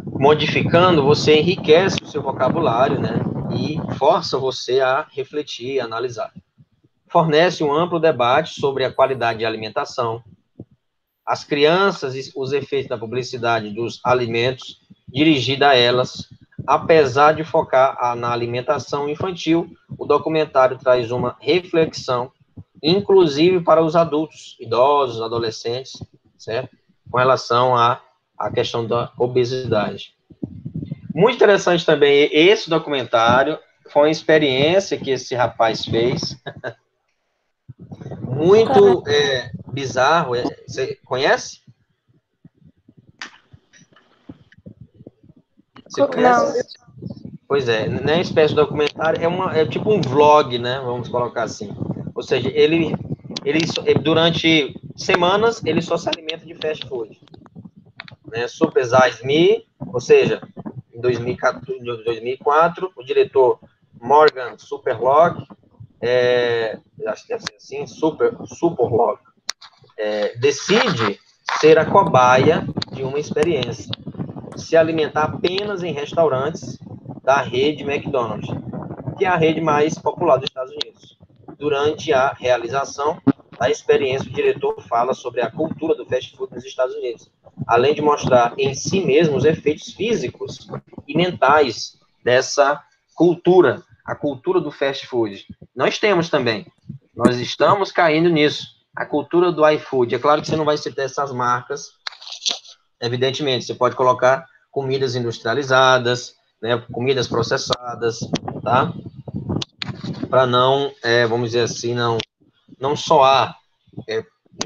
modificando, você enriquece o seu vocabulário, né? E força você a refletir, a analisar. Fornece um amplo debate sobre a qualidade de alimentação, as crianças e os efeitos da publicidade dos alimentos dirigida a elas. Apesar de focar na alimentação infantil, o documentário traz uma reflexão, inclusive para os adultos, idosos, adolescentes, certo? Com relação à questão da obesidade. Muito interessante também esse documentário, foi uma experiência que esse rapaz fez, muito bizarro. Você conhece? Você conhece? Não. Pois é, não é uma espécie de documentário, é tipo um vlog, né? Vamos colocar assim. Ou seja, ele durante semanas, ele só se alimenta de fast food. Né? Super Size Me, ou seja, em 2004, o diretor Morgan Superlog, acho que deve ser assim, Superlog, decide ser a cobaia de uma experiência, se alimentar apenas em restaurantes da rede McDonald's, que é a rede mais popular dos Estados Unidos. Durante a realização da experiência, o diretor fala sobre a cultura do fast food nos Estados Unidos, além de mostrar em si mesmo os efeitos físicos e mentais dessa cultura, a cultura do fast food. Nós temos também, nós estamos caindo nisso, a cultura do iFood. É claro que você não vai citar essas marcas, evidentemente, você pode colocar comidas industrializadas, né, comidas processadas, tá? Para não, vamos dizer assim, não soar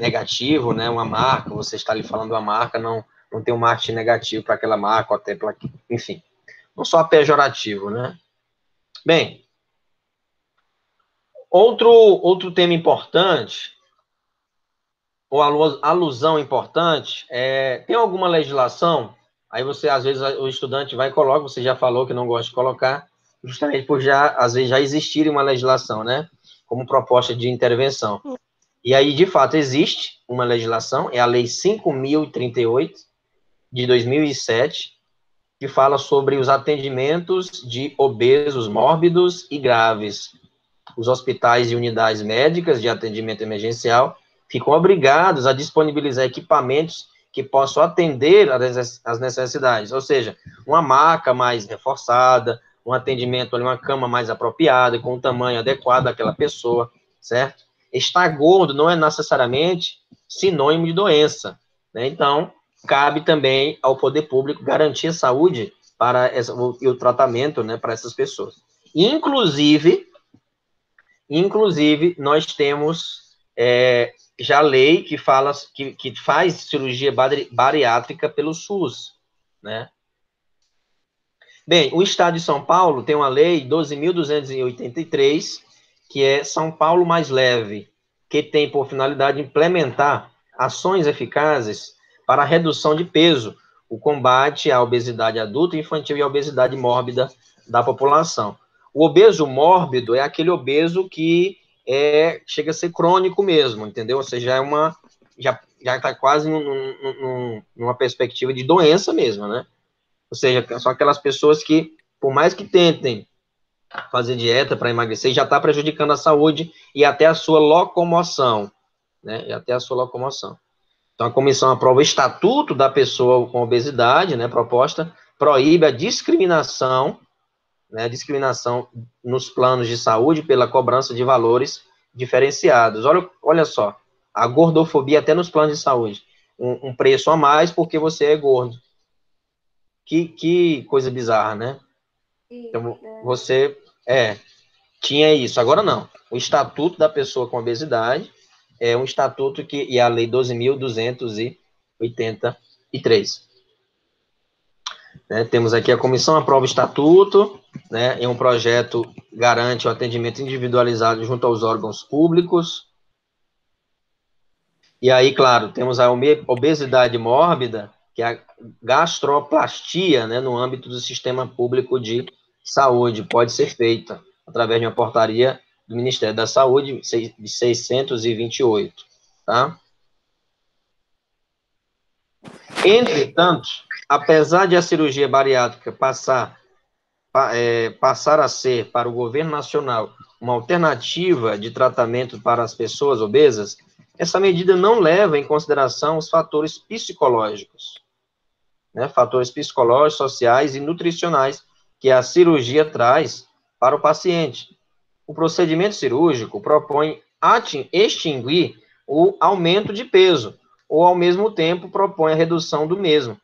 negativo, né, uma marca, você está ali falando uma marca, não tem um marketing negativo para aquela marca, ou até para, enfim, não só pejorativo, né? Bem, outro tema importante, ou alusão importante, tem alguma legislação, aí você, às vezes, o estudante vai e coloca, você já falou que não gosta de colocar, justamente por às vezes, já existir uma legislação, né, como proposta de intervenção. E aí, de fato, existe uma legislação, é a Lei 5.038, de 2007, que fala sobre os atendimentos de obesos mórbidos e graves. Os hospitais e unidades médicas de atendimento emergencial ficam obrigados a disponibilizar equipamentos que possam atender às necessidades, ou seja, uma maca mais reforçada, um atendimento ali, uma cama mais apropriada, com um tamanho adequado àquela pessoa, certo? Estar gordo não é necessariamente sinônimo de doença, né? Então, cabe também ao poder público garantir a saúde e o tratamento, né, para essas pessoas. Inclusive, nós temos já lei que fala que faz cirurgia bariátrica pelo SUS, né? Bem, o Estado de São Paulo tem uma lei 12.283, que é São Paulo Mais Leve, que tem por finalidade implementar ações eficazes para a redução de peso, o combate à obesidade adulta, infantil e à obesidade mórbida da população. O obeso mórbido é aquele obeso que chega a ser crônico mesmo, entendeu? Ou seja, já está quase numa perspectiva de doença mesmo, né? Ou seja, são aquelas pessoas que, por mais que tentem fazer dieta para emagrecer, já está prejudicando a saúde e até a sua locomoção, né? E até a sua locomoção. Então, a comissão aprova o estatuto da pessoa com obesidade, né? Proposta, proíbe a discriminação, né? Discriminação nos planos de saúde pela cobrança de valores diferenciados. Olha só, a gordofobia até nos planos de saúde. Um preço a mais porque você é gordo. Que coisa bizarra, né? Então, você tinha isso. Agora não. O Estatuto da Pessoa com Obesidade é um estatuto e a Lei 12.283. Né? Temos aqui a comissão aprova o estatuto, né? É um projeto garante o atendimento individualizado junto aos órgãos públicos. E aí, claro, temos a obesidade mórbida, que é a gastroplastia, né, no âmbito do sistema público de saúde, pode ser feita através de uma portaria do Ministério da Saúde, de 628, tá? Entretanto, apesar de a cirurgia bariátrica passar a ser, para o governo nacional, uma alternativa de tratamento para as pessoas obesas, essa medida não leva em consideração os fatores psicológicos, né, fatores psicológicos, sociais e nutricionais que a cirurgia traz para o paciente. O procedimento cirúrgico propõe extinguir o aumento de peso, ou ao mesmo tempo propõe a redução do mesmo.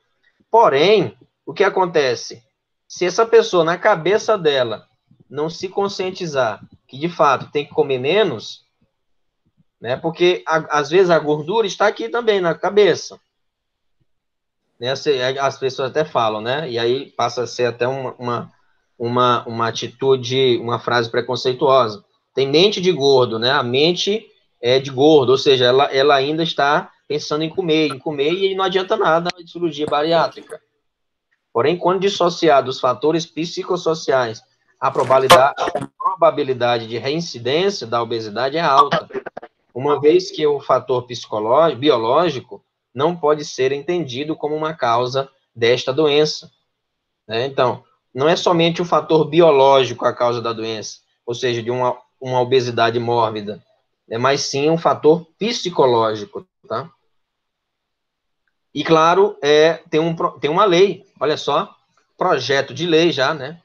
Porém, o que acontece? Se essa pessoa, na cabeça dela, não se conscientizar que, de fato, tem que comer menos, né, porque, às vezes, a gordura está aqui também, na cabeça. Né, as pessoas até falam, né? E aí passa a ser até uma atitude, uma frase preconceituosa. Tem mente de gordo, né? A mente é de gordo, ou seja, ela ainda está pensando em comer e não adianta nada de cirurgia bariátrica. Porém, quando dissociado dos fatores psicossociais, a probabilidade de reincidência da obesidade é alta, uma vez que o fator biológico não pode ser entendido como uma causa desta doença, né? Então, não é somente o fator biológico a causa da doença, ou seja, de uma obesidade mórbida, mas sim um fator psicológico, tá? E, claro, tem uma lei, olha só, projeto de lei já, né?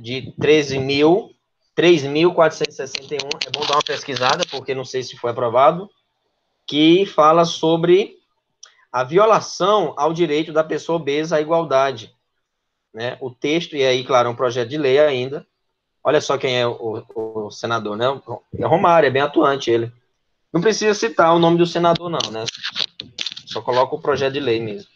De 3.461, é bom dar uma pesquisada, porque não sei se foi aprovado, que fala sobre a violação ao direito da pessoa obesa à igualdade, né? O texto, e aí, claro, é um projeto de lei ainda. Olha só quem é o senador, né? É Romário, é bem atuante ele. Não precisa citar o nome do senador, não, né? Só coloca o projeto de lei mesmo.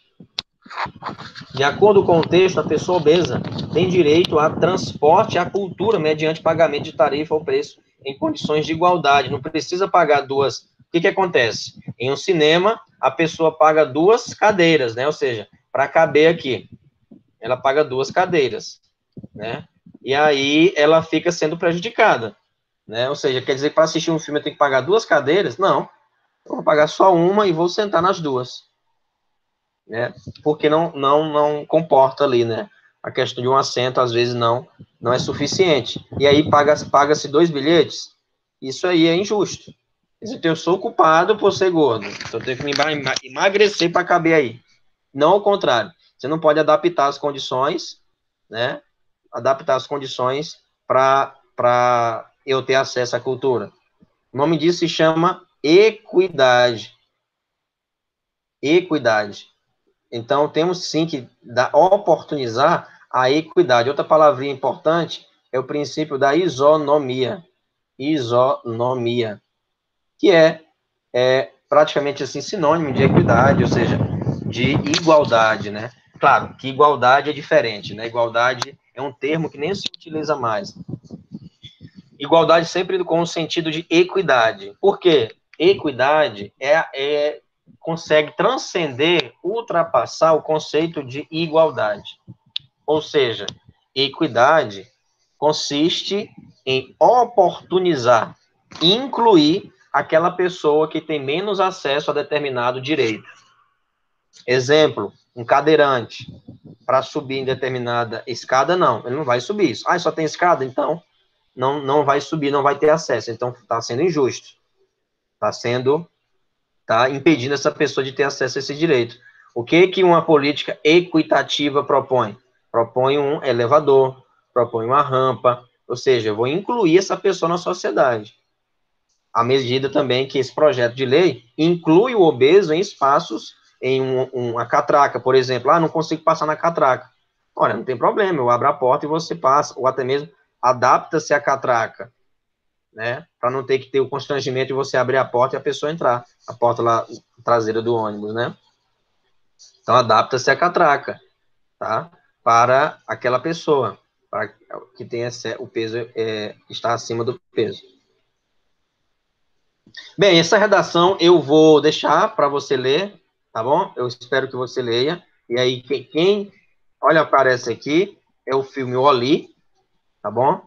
De acordo com o texto, a pessoa obesa tem direito a transporte e à cultura mediante pagamento de tarifa ou preço em condições de igualdade. Não precisa pagar duas. O que acontece? Em um cinema, a pessoa paga duas cadeiras, né? Ou seja, para caber aqui, ela paga duas cadeiras, né? E aí ela fica sendo prejudicada, né? Ou seja, quer dizer que para assistir um filme eu tenho que pagar duas cadeiras? Não. Eu vou pagar só uma e vou sentar nas duas, né? Porque não comporta ali, né? A questão de um assento, às vezes, não é suficiente. E aí paga-se dois bilhetes. Isso aí é injusto. Eu sou culpado por ser gordo. Então eu tenho que me emagrecer para caber aí. Não ao contrário. Você não pode adaptar as condições, né? Adaptar as condições para eu ter acesso à cultura. O nome disso se chama equidade. Equidade. Então, temos sim que oportunizar a equidade. Outra palavrinha importante é o princípio da isonomia. Isonomia, que é praticamente assim sinônimo de equidade, ou seja, de igualdade, né? Claro que igualdade é diferente, né? Igualdade é um termo que nem se utiliza mais. Igualdade sempre com o sentido de equidade. Por quê? Equidade consegue transcender, ultrapassar o conceito de igualdade. Ou seja, equidade consiste em oportunizar, incluir aquela pessoa que tem menos acesso a determinado direito. Exemplo, um cadeirante, para subir em determinada escada, não, ele não vai subir isso. Ah, só tem escada? Então, não vai subir, não vai ter acesso. Então, está sendo injusto. Está impedindo essa pessoa de ter acesso a esse direito. O que uma política equitativa propõe? Propõe um elevador, propõe uma rampa, ou seja, eu vou incluir essa pessoa na sociedade. À medida também que esse projeto de lei inclui o obeso em espaços, em uma catraca, por exemplo. Ah, não consigo passar na catraca. Olha, não tem problema, eu abro a porta e você passa, ou até mesmo adapta-se à catraca, né? Para não ter que ter o constrangimento de você abrir a porta e a pessoa entrar, a porta lá traseira do ônibus, né? Então, adapta-se à catraca, tá? Para aquela pessoa, para que tenha o peso, está acima do peso. Bem, essa redação eu vou deixar para você ler, tá bom? Eu espero que você leia. E aí, olha, aparece aqui, é o filme Oli, tá bom?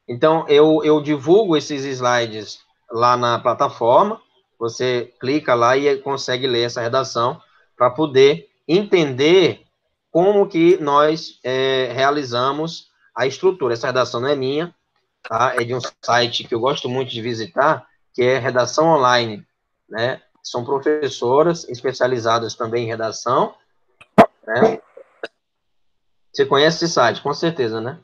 Então, eu divulgo esses slides lá na plataforma, você clica lá e consegue ler essa redação para poder entender como que nós realizamos a estrutura. Essa redação não é minha, tá? É de um site que eu gosto muito de visitar, que é Redação Online, né? São professoras especializadas também em redação, né? Você conhece esse site, com certeza, né?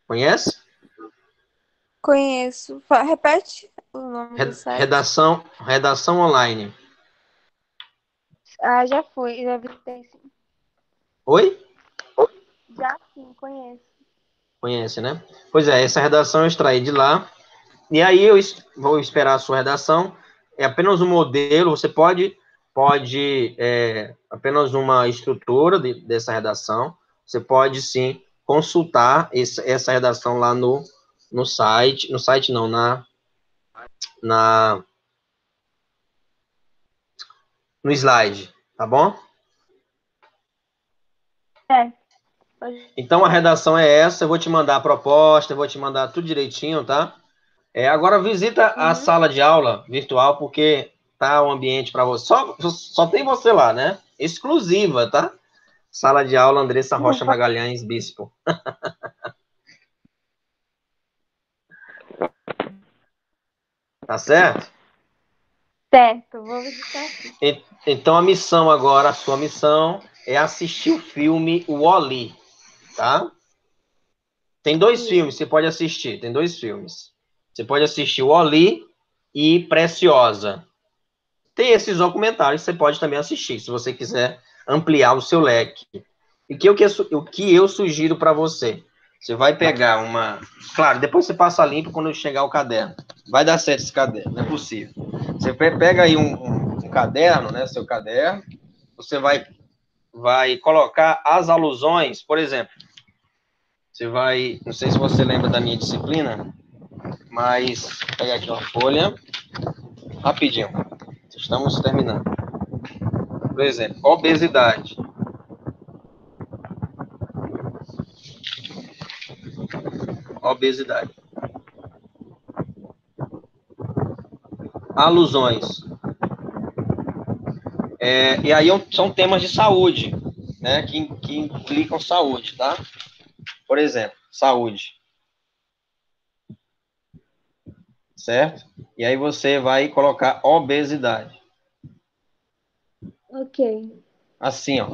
Conhece? Conheço. Repete o nome do site. Redação Online. Ah, já fui, já visitei sim. Oi? Já sim, conheço. Conhece, né? Pois é, essa redação eu extraí de lá. E aí eu vou esperar a sua redação. É apenas um modelo, você pode apenas uma estrutura dessa redação. Você pode, sim, consultar essa redação lá no site. No site não, no slide, tá bom? Então, a redação é essa. Eu vou te mandar a proposta, eu vou te mandar tudo direitinho, tá? Agora visita a sala de aula virtual, porque tá um ambiente para você. Só tem você lá, né? Exclusiva, tá? Sala de aula Andressa Rocha Magalhães Bispo. Tá certo? Certo, vou visitar aqui. Então a missão agora, a sua missão é assistir o filme Wall-E, tá? Tem dois filmes, você pode assistir, tem dois filmes. Você pode assistir Wall-E e Preciosa. tem esses documentários que você pode também assistir, se você quiser ampliar o seu leque. E o que eu sugiro para você? Você vai pegar uma... Claro, depois você passa limpo quando chegar o caderno. Vai dar certo esse caderno, não é possível. Você pega aí um caderno, né, seu caderno, você vai colocar as alusões, por exemplo, você vai... Não sei se você lembra da minha disciplina, mas... Vou pegar aqui uma folha, rapidinho. Estamos terminando. Por exemplo, obesidade. Obesidade. Alusões. E aí são temas de saúde, né? Que implicam saúde, tá? Por exemplo, saúde. Certo? E aí você vai colocar obesidade. Ok. Assim, ó.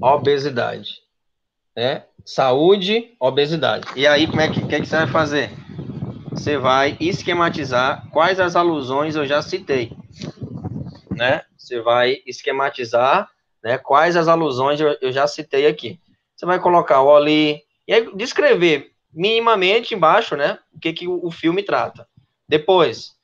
Obesidade. Né? Saúde, obesidade. E aí, como é que você vai fazer? Você vai esquematizar quais as alusões eu já citei, né? Você vai esquematizar, né, quais as alusões eu já citei aqui. Você vai colocar o ali, e aí descrever minimamente embaixo, né, o que o filme trata. Depois,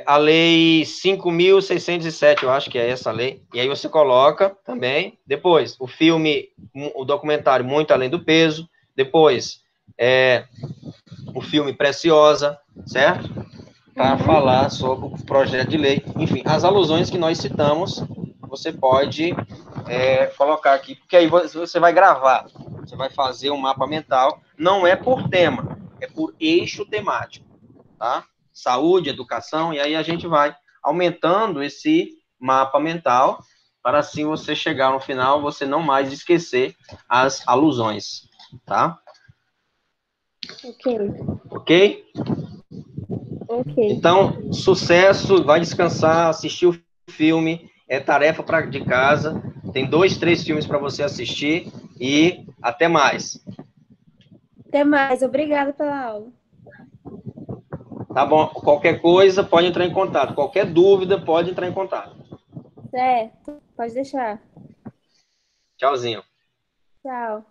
a lei 5.607, eu acho que é essa lei, e aí você coloca também. Depois, o filme, o documentário Muito Além do Peso. Depois, o filme Preciosa, certo? Para falar sobre o projeto de lei. Enfim, as alusões que nós citamos, você pode colocar aqui, porque aí você vai gravar, você vai fazer um mapa mental, não é por tema, é por eixo temático, tá? Saúde, educação, e aí a gente vai aumentando esse mapa mental, para assim você chegar no final, você não mais esquecer as alusões, tá? Ok. Ok? Ok. Então, sucesso, vai descansar, assistir o filme, é tarefa de casa, tem 2, 3 filmes para você assistir, e até mais. Até mais. Obrigada pela aula. Tá bom? Qualquer coisa, pode entrar em contato. Qualquer dúvida, pode entrar em contato. Certo. Pode deixar. Tchauzinho. Tchau.